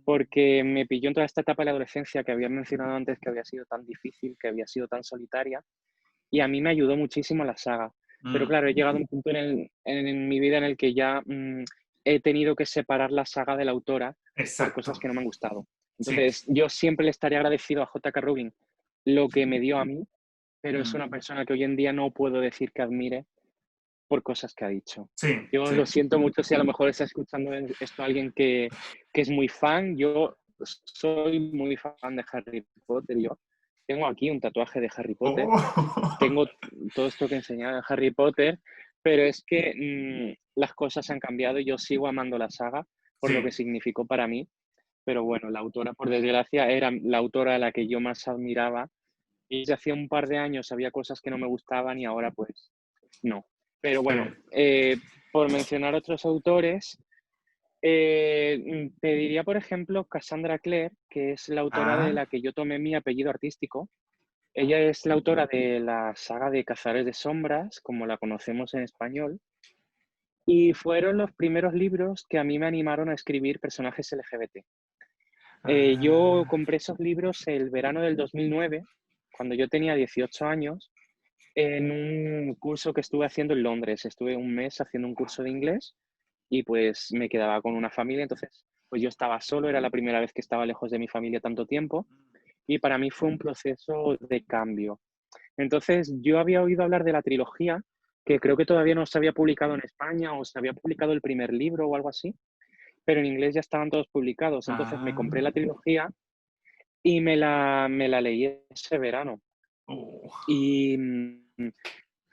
porque me pilló en toda esta etapa de la adolescencia que había mencionado antes que había sido tan difícil, que había sido tan solitaria y a mí me ayudó muchísimo la saga. Pero Mm, claro, he llegado a un punto en mi vida en el que ya he tenido que separar la saga de la autora por cosas exacto, que no me han gustado. sí. Entonces, yo siempre le estaré agradecido a J.K. Rowling lo que me dio a mí, pero es Mm, una persona que hoy en día no puedo decir que admire por cosas que ha dicho. sí, Yo sí. lo siento mucho si a lo mejor está escuchando esto alguien que es muy fan. Yo soy muy fan de Harry Potter. Yo tengo aquí un tatuaje de Harry Potter. Oh, Tengo todo esto que enseñaba de Harry Potter, pero es que las cosas han cambiado y yo sigo amando la saga por lo que sí, significó para mí. Pero bueno, la autora, por desgracia, era la autora a la que yo más admiraba y desde hacía un par de años había cosas que no me gustaban y ahora pues no. Pero sí. bueno, por mencionar otros autores, te diría, por ejemplo, Cassandra Clare, que es la autora de Ah, la que yo tomé mi apellido artístico. Ella es la autora de la saga de Cazadores de Sombras, como la conocemos en español, y fueron los primeros libros que a mí me animaron a escribir personajes LGBT. Yo ah, compré esos libros el verano del 2009, cuando yo tenía 18 años, en un curso que estuve haciendo en Londres. Estuve un mes haciendo un curso de inglés y pues me quedaba con una familia, entonces pues yo estaba solo, era la primera vez que estaba lejos de mi familia tanto tiempo y para mí fue un proceso de cambio. Entonces yo había oído hablar de la trilogía, que creo que todavía no se había publicado en España o se había publicado el primer libro o algo así, pero en inglés ya estaban todos publicados. Entonces me compré ah, la trilogía y me la leí ese verano. oh, Y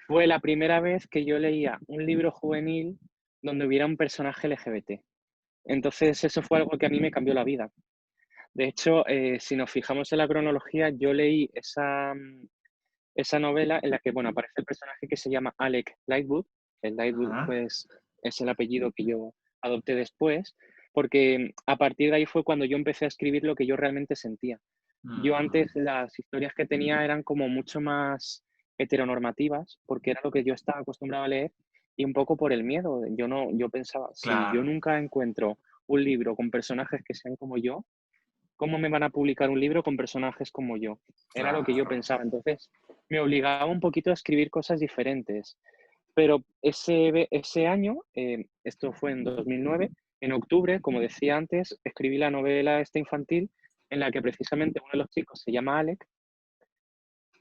fue la primera vez que yo leía un libro juvenil donde hubiera un personaje LGBT. Entonces eso fue algo que a mí me cambió la vida. De hecho, si nos fijamos en la cronología, yo leí esa novela en la que, bueno, aparece el personaje que se llama Alec Lightwood. El Lightwood, ajá, pues, es el apellido que yo adopté después, porque a partir de ahí fue cuando yo empecé a escribir lo que yo realmente sentía. Yo mm, antes las historias que tenía eran como mucho más heteronormativas, porque era lo que yo estaba acostumbrado a leer y un poco por el miedo. Yo pensaba, si yo claro, nunca encuentro un libro con personajes que sean como yo, ¿cómo me van a publicar un libro con personajes como yo? Era lo que yo claro. pensaba. Entonces, me obligaba un poquito a escribir cosas diferentes. Pero ese año, esto fue en 2009, en octubre, como decía antes, escribí la novela esta infantil en la que precisamente uno de los chicos se llama Alec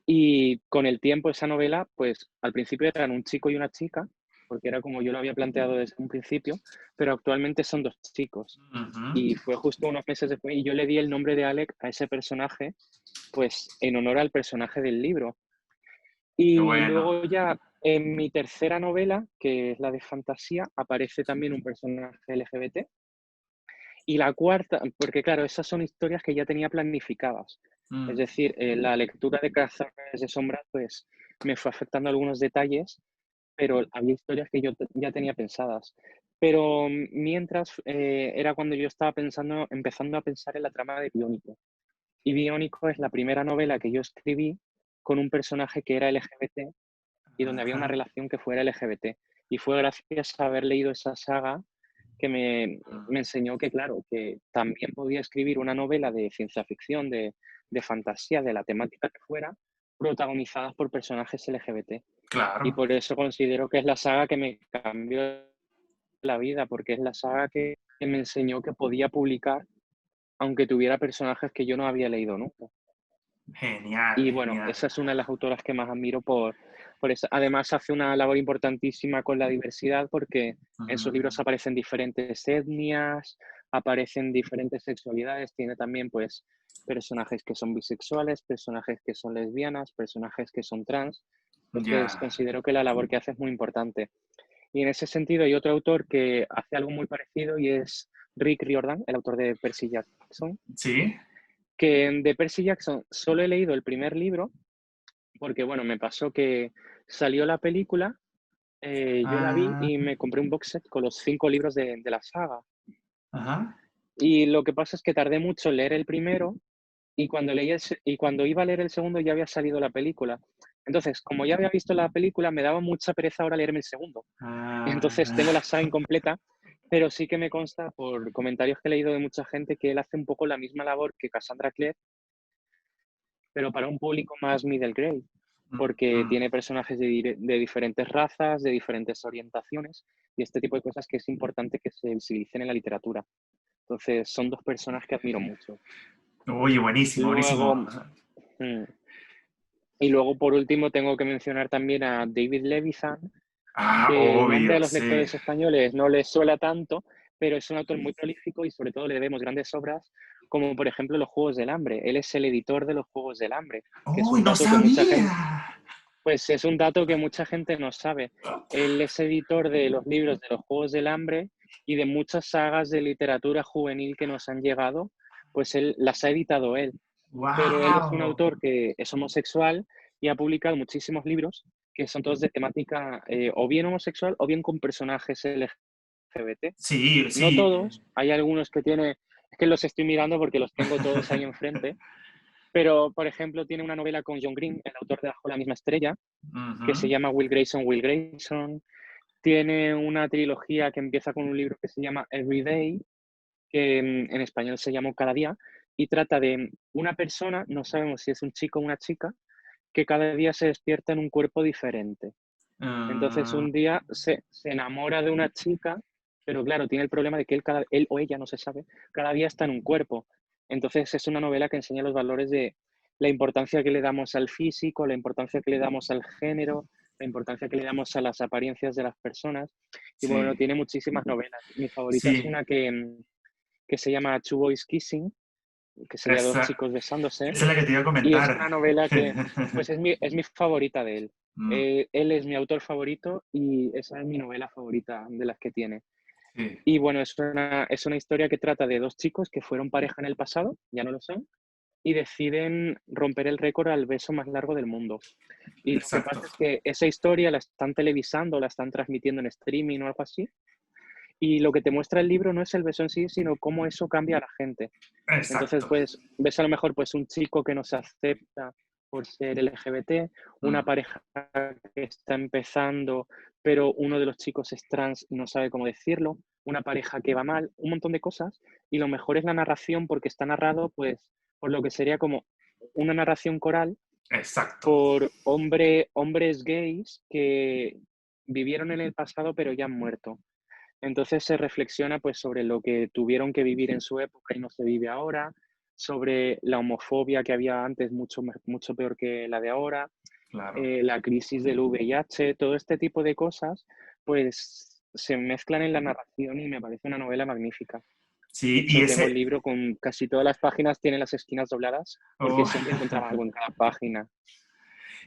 y con el tiempo esa novela, pues al principio eran un chico y una chica, porque era como yo lo había planteado desde un principio, pero actualmente son dos chicos. Ujú, Y fue justo unos meses después y yo le di el nombre de Alec a ese personaje, pues en honor al personaje del libro. qué Y bueno. luego ya en mi tercera novela, que es la de fantasía, aparece también un personaje LGBT. Y la cuarta, porque claro, esas son historias que ya tenía planificadas. Es Mm, decir, la lectura de Cazadores de Sombras, pues me fue afectando algunos detalles, pero había historias que yo ya tenía pensadas. Pero mientras era cuando yo estaba empezando a pensar en la trama de Biónico. Y Biónico es la primera novela que yo escribí con un personaje que era LGBT y donde había una ajá, relación que fuera LGBT. Y fue gracias a haber leído esa saga que me enseñó que, claro, que también podía escribir una novela de ciencia ficción, de fantasía, de la temática que fuera, protagonizadas por personajes LGBT. Y Claro, por eso considero que es la saga que me cambió la vida, porque es la saga que me enseñó que podía publicar aunque tuviera personajes que yo no había leído nunca. genial, Y bueno, genial. esa es una de las autoras que más admiro por eso. Además, hace una labor importantísima con la diversidad porque en sus libros Mm, aparecen diferentes etnias, aparecen diferentes sexualidades, tiene también pues personajes que son bisexuales, personajes que son lesbianas, personajes que son trans. Entonces, ya, considero que la labor que hace es muy importante. Y en ese sentido hay otro autor que hace algo muy parecido y es Rick Riordan, el autor de Percy Jackson, ¿sí? que de Percy Jackson solo he leído el primer libro, porque bueno, me pasó que salió la película, yo la vi Ah, y me compré un box set con los 5 libros de la saga. ajá. Y lo que pasa es que tardé mucho en leer el primero y cuando iba a leer el segundo ya había salido la película. Entonces, como ya había visto la película, me daba mucha pereza ahora leerme el segundo. Entonces tengo la Ah, saga incompleta, pero sí que me consta por comentarios que he leído de mucha gente que él hace un poco la misma labor que Cassandra Clare, pero para un público más middle grade, porque mm, tiene personajes de diferentes razas, de diferentes orientaciones y este tipo de cosas que es importante que se visibilicen en la literatura. Entonces, son dos personas que admiro mucho. oye, buenísimo, Luego, buenísimo. mm, y luego, por último, tengo que mencionar también a David Levithan, Ah, que el nombre a obvio, los sí. lectores españoles no les suena tanto, pero es un autor muy prolífico y sobre todo le debemos grandes obras, como por ejemplo Los Juegos del Hambre. Él es el editor de Los Juegos del Hambre, que es ¡Uy, un no dato que mucha gente, sabía! pues es un dato que mucha gente no sabe. Él es editor de los libros de Los Juegos del Hambre y de muchas sagas de literatura juvenil que nos han llegado, pues él las ha editado él. Pero él es un ¡Wow! autor que es homosexual y ha publicado muchísimos libros que son todos de temática o bien homosexual o bien con personajes LGBT. Sí, No sí. todos, hay algunos que tiene, es que los estoy mirando porque los tengo todos ahí enfrente, pero por ejemplo tiene una novela con John Green, el autor de Bajo la misma estrella, que se Ujú. llama Will Grayson, Will Grayson. Tiene una trilogía que empieza con un libro que se llama Every Day, que en español se llamó Cada día, y trata de una persona, no sabemos si es un chico o una chica, que cada día se despierta en un cuerpo diferente. Entonces Ah, un día se enamora de una chica, pero claro, tiene el problema de que él o ella, no se sabe, cada día está en un cuerpo. Entonces es una novela que enseña los valores de la importancia que le damos al físico, la importancia que le damos al género, la importancia que le damos a las apariencias de las personas. Y bueno, sí, tiene muchísimas novelas. Mi favorita es sí. una que se llama Two Boys Kissing, que sería dos Esa, chicos besándose, esa es la que te iba a y es comentar. una novela que, pues es mi favorita de él. Mm, Él es mi autor favorito y esa es mi novela favorita de las que tiene. sí, Y bueno, es una historia que trata de dos chicos que fueron pareja en el pasado, ya no lo son, y deciden romper el récord al beso más largo del mundo. Y lo que exacto. pasa es que esa historia la están televisando, la están transmitiendo en streaming o algo así, y lo que te muestra el libro no es el beso en sí, sino cómo eso cambia a la gente. Entonces, Exacto. pues, ves a lo mejor pues un chico que no se acepta por ser LGBT, una Mm, pareja que está empezando, pero uno de los chicos es trans y no sabe cómo decirlo, una pareja que va mal, un montón de cosas, y lo mejor es la narración porque está narrado, pues, por lo que sería como una narración coral exacto. por hombres gays que vivieron en el pasado pero ya han muerto. Entonces se reflexiona pues sobre lo que tuvieron que vivir en su época y no se vive ahora, sobre la homofobia que había antes mucho peor que la de ahora, Claro. la crisis del VIH, todo este tipo de cosas, pues se mezclan en la narración y me parece una novela magnífica. De Sí, y hecho, tengo el ese. libro con casi todas las páginas, tiene las esquinas dobladas, porque Oh, siempre encontraba algo en cada página.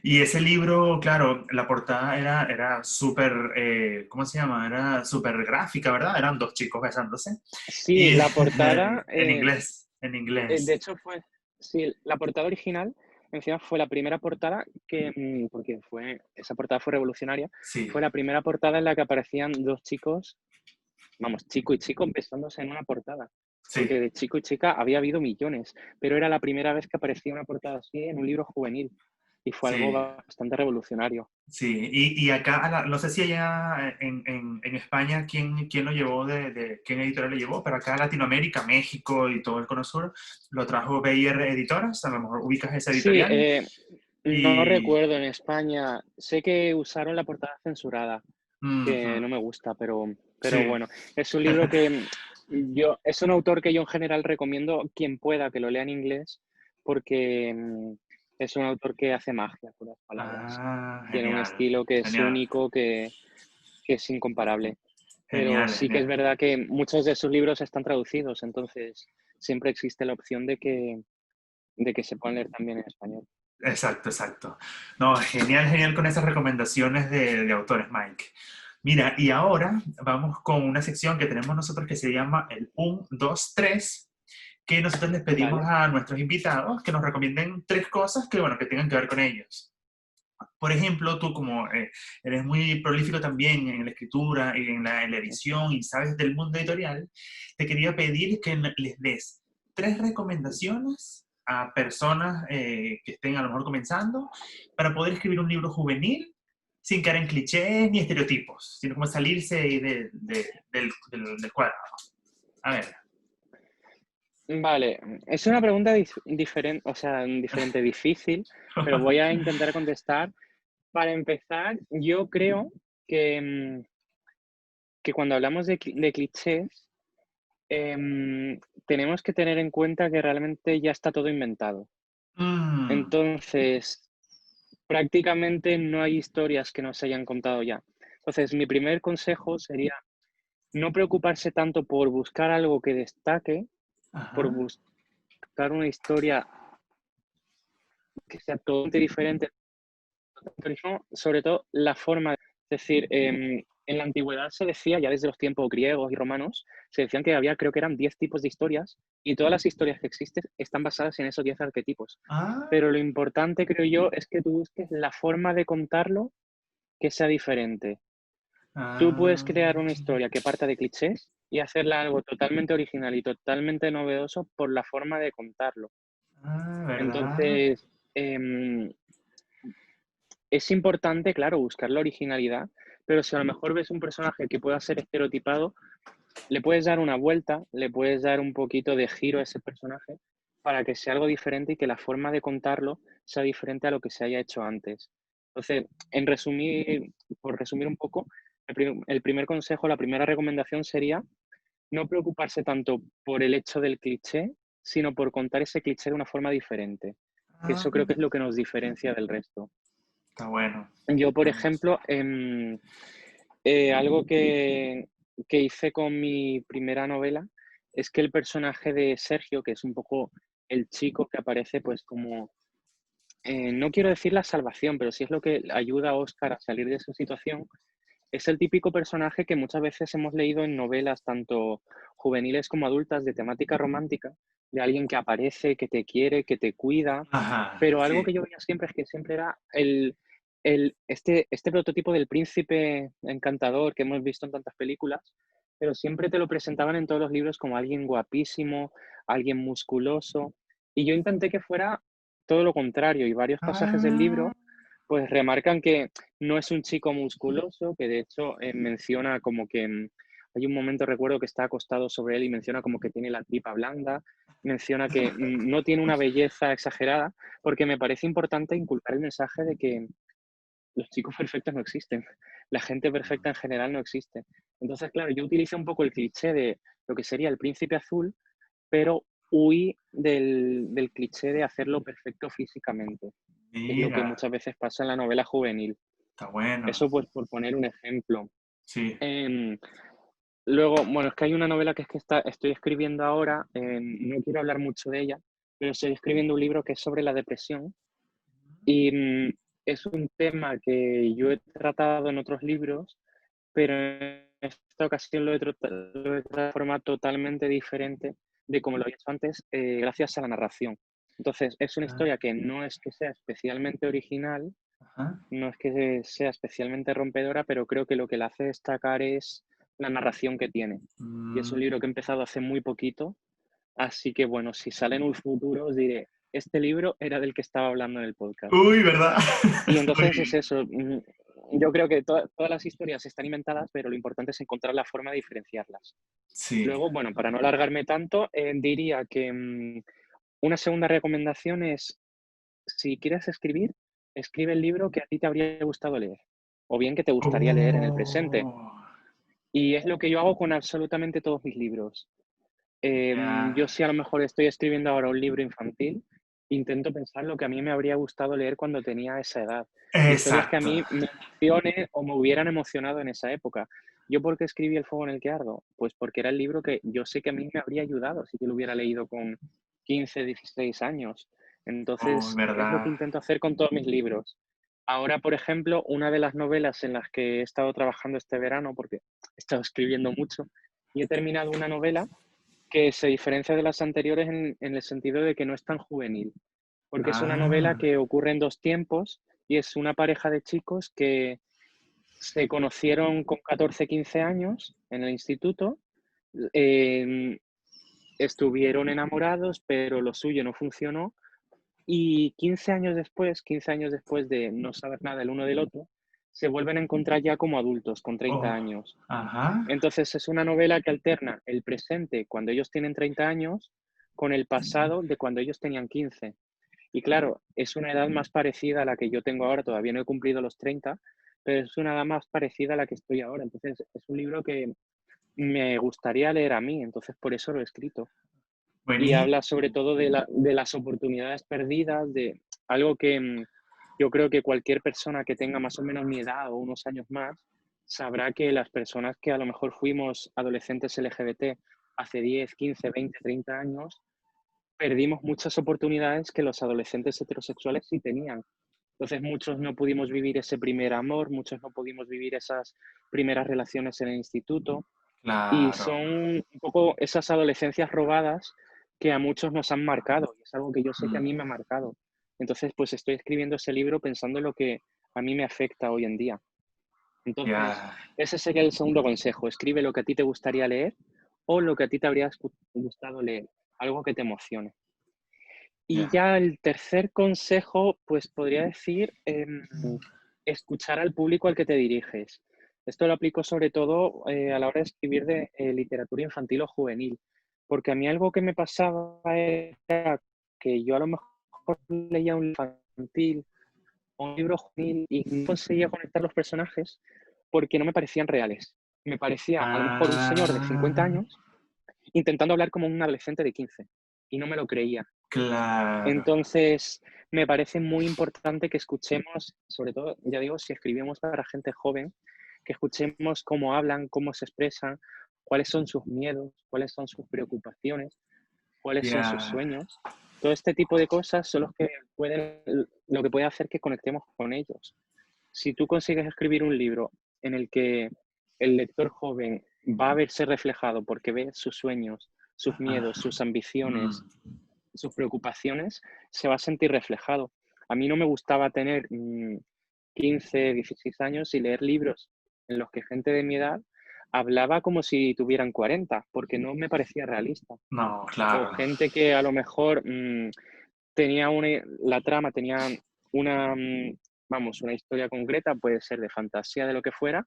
y ese libro, claro, la portada era súper, ¿cómo se llama? Era súper gráfica, ¿verdad? Eran dos chicos besándose. Sí, Y la portada, en inglés, en de inglés. hecho, sí, la portada original, encima fue la primera portada que, porque esa portada fue revolucionaria, Sí, fue la primera portada en la que aparecían dos chicos, vamos, chico y chico, besándose en una portada. sí, Porque de chico y chica había habido millones, pero era la primera vez que aparecía una portada así en un libro juvenil. Y fue algo sí. bastante revolucionario. Sí, y acá, no sé si allá en España, ¿quién lo llevó, quién editorial lo llevó, pero acá a Latinoamérica, México y todo el Cono Sur, lo trajo BIR Editoras, a lo mejor ubicas esa Sí, editorial. No Y... recuerdo en España. Sé que usaron la portada censurada, que ujú, no me gusta, pero sí. bueno, es un libro que es un autor que yo en general recomiendo quien pueda que lo lea en inglés, porque es un autor que hace magia con las palabras. Ah, Tiene un genial, estilo que es genial, único, que es incomparable. Pero genial, sí que es genial. verdad que muchos de sus libros están traducidos, entonces siempre existe la opción de que se puedan leer también en español. Exacto, exacto. No, genial, genial con esas recomendaciones de autores, Mike. Mira, y ahora vamos con una sección que tenemos nosotros que se llama el 1, 2, 3, que nosotros les pedimos ¿Vale? a nuestros invitados que nos recomienden tres cosas que, bueno, que tengan que ver con ellos. Por ejemplo, tú como eres muy prolífico también en la escritura y en la edición y sabes del mundo editorial, te quería pedir que les des tres recomendaciones a personas que estén a lo mejor comenzando para poder escribir un libro juvenil sin caer en clichés ni estereotipos, sino como salirse ahí del cuadrado. A ver. Vale, es una pregunta diferente, o sea, diferente, difícil, pero voy a intentar contestar. Para empezar, yo creo que cuando hablamos de clichés, tenemos que tener en cuenta que realmente ya está todo inventado. Mm, Entonces, prácticamente no hay historias que no se hayan contado ya. Entonces, mi primer consejo sería no preocuparse tanto por buscar algo que destaque, por ajá. buscar una historia que sea totalmente diferente, sobre todo la forma. Es decir, en la antigüedad se decía, ya desde los tiempos griegos y romanos, se decían que había, creo que eran 10 tipos de historias, y todas las historias que existen están basadas en esos 10 arquetipos. Ah, Pero lo importante, creo yo, es que tú busques la forma de contarlo que sea diferente. Tú puedes ah, crear una historia que parta de clichés y hacerla algo totalmente original y totalmente novedoso por la forma de contarlo. ¿verdad? Entonces, es importante, claro, buscar la originalidad, pero si a lo mejor ves un personaje que pueda ser estereotipado, le puedes dar una vuelta, le puedes dar un poquito de giro a ese personaje para que sea algo diferente y que la forma de contarlo sea diferente a lo que se haya hecho antes. Entonces, por resumir un poco, el primer consejo, la primera recomendación sería no preocuparse tanto por el hecho del cliché, sino por contar ese cliché de una forma diferente, que Ah, eso creo que es lo que nos diferencia del resto. está bueno. Yo, por Está bueno. ejemplo, algo que hice con mi primera novela es que el personaje de Sergio, que es un poco el chico que aparece, pues como, no quiero decir la salvación, pero sí es lo que ayuda a Oscar a salir de su situación, es el típico personaje que muchas veces hemos leído en novelas, tanto juveniles como adultas, de temática romántica, de alguien que aparece, que te quiere, que te cuida, Ajá, pero algo sí. que yo veía siempre es que siempre era este prototipo del príncipe encantador que hemos visto en tantas películas, pero siempre te lo presentaban en todos los libros como alguien guapísimo, alguien musculoso, y yo intenté que fuera todo lo contrario, y varios pasajes del Ah, libro pues remarcan que no es un chico musculoso, que de hecho menciona como que hay un momento, recuerdo, que está acostado sobre él y menciona como que tiene la tripa blanda, menciona que no tiene una belleza exagerada, porque me parece importante inculcar el mensaje de que los chicos perfectos no existen, la gente perfecta en general no existe. Entonces, claro, yo utilicé un poco el cliché de lo que sería el príncipe azul, pero huí del cliché de hacerlo perfecto físicamente, que es lo que mira, muchas veces pasa en la novela juvenil. está bueno. Eso pues por poner un ejemplo. Sí. Em, Luego, bueno, es que hay una novela que es que estoy escribiendo ahora, no quiero hablar mucho de ella, pero estoy escribiendo un libro que es sobre la depresión y es un tema que yo he tratado en otros libros, pero en esta ocasión lo he tratado de forma totalmente diferente de como lo había hecho antes, gracias a la narración. Entonces, es una Ah, historia que no es que sea especialmente original, ajá. no es que sea especialmente rompedora, pero creo que lo que la hace destacar es la narración que tiene. Y es un Mm, libro que he empezado hace muy poquito, así que bueno, si sale en un futuro os diré, este libro era del que estaba hablando en el podcast. uy, ¿verdad? Y Muy entonces es bien. eso, yo creo que todas las historias están inventadas, pero lo importante es encontrar la forma de diferenciarlas. Sí. Luego, bueno, para no alargarme tanto, diría que una segunda recomendación es, si quieres escribir, escribe el libro que a ti te habría gustado leer, o bien que te gustaría leer en el presente. Oh, Y es lo que yo hago con absolutamente todos mis libros. Yo ya. si a lo mejor estoy escribiendo ahora un libro infantil, intento pensar lo que a mí me habría gustado leer cuando tenía esa edad. Historias que a Exacto. mí me emocionen o me hubieran emocionado en esa época. ¿Yo por qué escribí El fuego en el que ardo? Pues porque era el libro que yo sé que a mí me habría ayudado si yo lo hubiera leído con 15, 16 años. Oh, Entonces, es lo que verdad. intento hacer con todos mis libros. Ahora, por ejemplo, una de las novelas en las que he estado trabajando este verano, porque he estado escribiendo mucho, y he terminado una novela que se diferencia de las anteriores en el sentido de que no es tan juvenil, porque es una novela Ah, que ocurre en dos tiempos y es una pareja de chicos que se conocieron con 14, 15 años en el instituto, eh, estuvieron enamorados, pero lo suyo no funcionó y 15 años después de no saber nada el uno del otro, se vuelven a encontrar ya como adultos, con 30 oh, años. ajá. Entonces es una novela que alterna el presente cuando ellos tienen 30 años con el pasado de cuando ellos tenían 15. Y claro, es una edad más parecida a la que yo tengo ahora, todavía no he cumplido los 30, pero es una edad más parecida a la que estoy ahora. Entonces es un libro que me gustaría leer a mí, entonces por eso lo he escrito. Y Buenísimo. habla sobre todo de las oportunidades perdidas, de algo que yo creo que cualquier persona que tenga más o menos mi edad o unos años más sabrá que las personas que a lo mejor fuimos adolescentes LGBT hace 10, 15, 20, 30 años, perdimos muchas oportunidades que los adolescentes heterosexuales sí tenían. Entonces muchos no pudimos vivir ese primer amor, muchos no pudimos vivir esas primeras relaciones en el instituto, y Claro. son un poco esas adolescencias robadas que a muchos nos han marcado, y es algo que yo sé que a Mm, mí me ha marcado. Entonces, pues estoy escribiendo ese libro pensando en lo que a mí me afecta hoy en día. Entonces, ya. ese sería el segundo consejo. Escribe lo que a ti te gustaría leer o lo que a ti te habría gustado leer, algo que te emocione. Y Ya. ya el tercer consejo, pues podría decir, escuchar al público al que te diriges. Esto lo aplico sobre todo a la hora de escribir de literatura infantil o juvenil, porque a mí algo que me pasaba era que yo a lo mejor leía un libro infantil o un libro juvenil y no conseguía conectar los personajes porque no me parecían reales. Me parecía a lo mejor un señor de 50 Ah, años intentando hablar como un adolescente de 15 y no me lo creía. claro. Entonces, me parece muy importante que escuchemos, sobre todo, ya digo, si escribimos para gente joven, que escuchemos cómo hablan, cómo se expresan, cuáles son sus miedos, cuáles son sus preocupaciones, cuáles son sus Ya. sueños. Todo este tipo de cosas son lo que puede hacer que conectemos con ellos. Si tú consigues escribir un libro en el que el lector joven va a verse reflejado porque ve sus sueños, sus Ah, miedos, sus ambiciones, mm, sus preocupaciones, se va a sentir reflejado. A mí no me gustaba tener 15, 16 años y leer libros en los que gente de mi edad hablaba como si tuvieran 40, porque no me parecía realista. no, O claro. gente que a lo mejor tenía la trama tenía una, vamos, una historia concreta, puede ser de fantasía, de lo que fuera,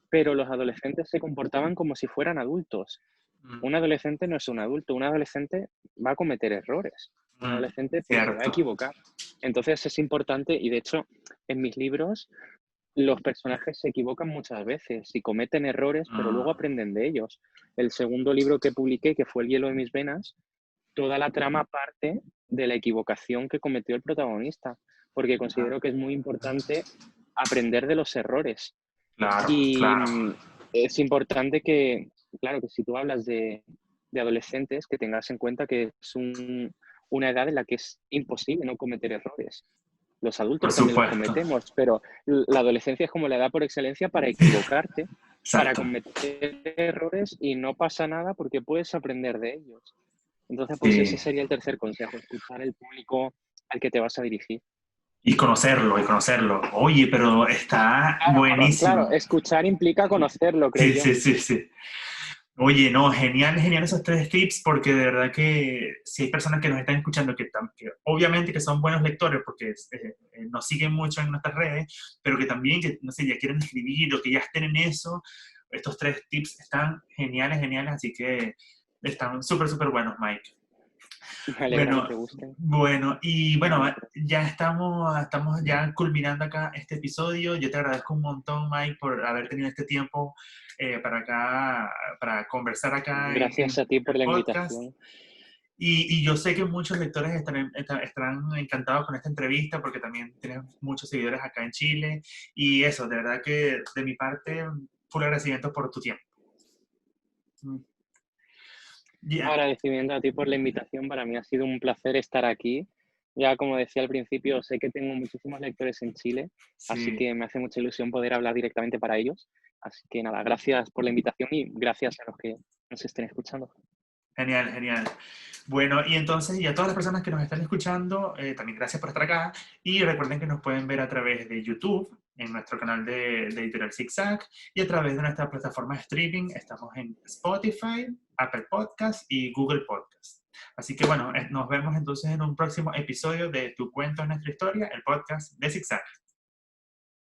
pero los adolescentes se comportaban como si fueran adultos. Mm, Un adolescente no es un adulto, un adolescente va a cometer errores, un adolescente pues se va a cierto. equivocar. Entonces es importante y de hecho en mis libros los personajes se equivocan muchas veces y cometen errores, pero luego Mm, aprenden de ellos. El segundo libro que publiqué, que fue El hielo de mis venas, toda la trama parte de la equivocación que cometió el protagonista, porque ah, considero que es muy importante aprender de los errores. claro, Y claro. es importante que, claro, que si tú hablas de adolescentes, que tengas en cuenta que es una edad en la que es imposible no cometer errores. Los Por adultos también los supuesto. cometemos, pero la adolescencia es como la edad por excelencia para equivocarte, para Exacto. cometer errores y no pasa nada porque puedes aprender de ellos. Entonces, pues ese Sí. sería el tercer consejo, escuchar el público al que te vas a dirigir. Y conocerlo, y conocerlo. Oye, pero está Claro, buenísimo. escuchar implica conocerlo, creo Sí, yo. sí, sí, sí. Oye, no, genial, genial esos tres tips, porque de verdad que si hay personas que nos están escuchando que obviamente que son buenos lectores, porque nos siguen mucho en nuestras redes, pero que también, que, no sé, ya quieren escribir o que ya estén en eso, estos tres tips están geniales, geniales, así que están súper, súper buenos, Mike. Me alegra que Bueno, te gusten. bueno, y Me bueno, alegro. ya estamos ya culminando acá este episodio. Yo te agradezco un montón, Mike, por haber tenido este tiempo para acá, para conversar acá Gracias a ti por el la podcast. invitación. Y yo sé que muchos lectores estarán encantados con esta entrevista porque también tienes muchos seguidores acá en Chile. Y eso, de verdad que de mi parte, full agradecimiento por tu tiempo. Mm, No, ya, agradecimiento a ti por la invitación. Para mí ha sido un placer estar aquí. Ya como decía al principio, sé que tengo muchísimos lectores en Chile, así sí, que me hace mucha ilusión poder hablar directamente para ellos. Así que nada, gracias por la invitación y gracias a los que nos estén escuchando. genial, genial. Bueno, y entonces, y a todas las personas que nos están escuchando, también gracias por estar acá. Y recuerden que nos pueden ver a través de YouTube, en nuestro canal de Editorial Zigzag, y a través de nuestra plataforma de streaming. Estamos en Spotify, Apple Podcast y Google Podcast. Así que bueno, nos vemos entonces en un próximo episodio de Tu cuento es nuestra historia, el podcast de Zigzag.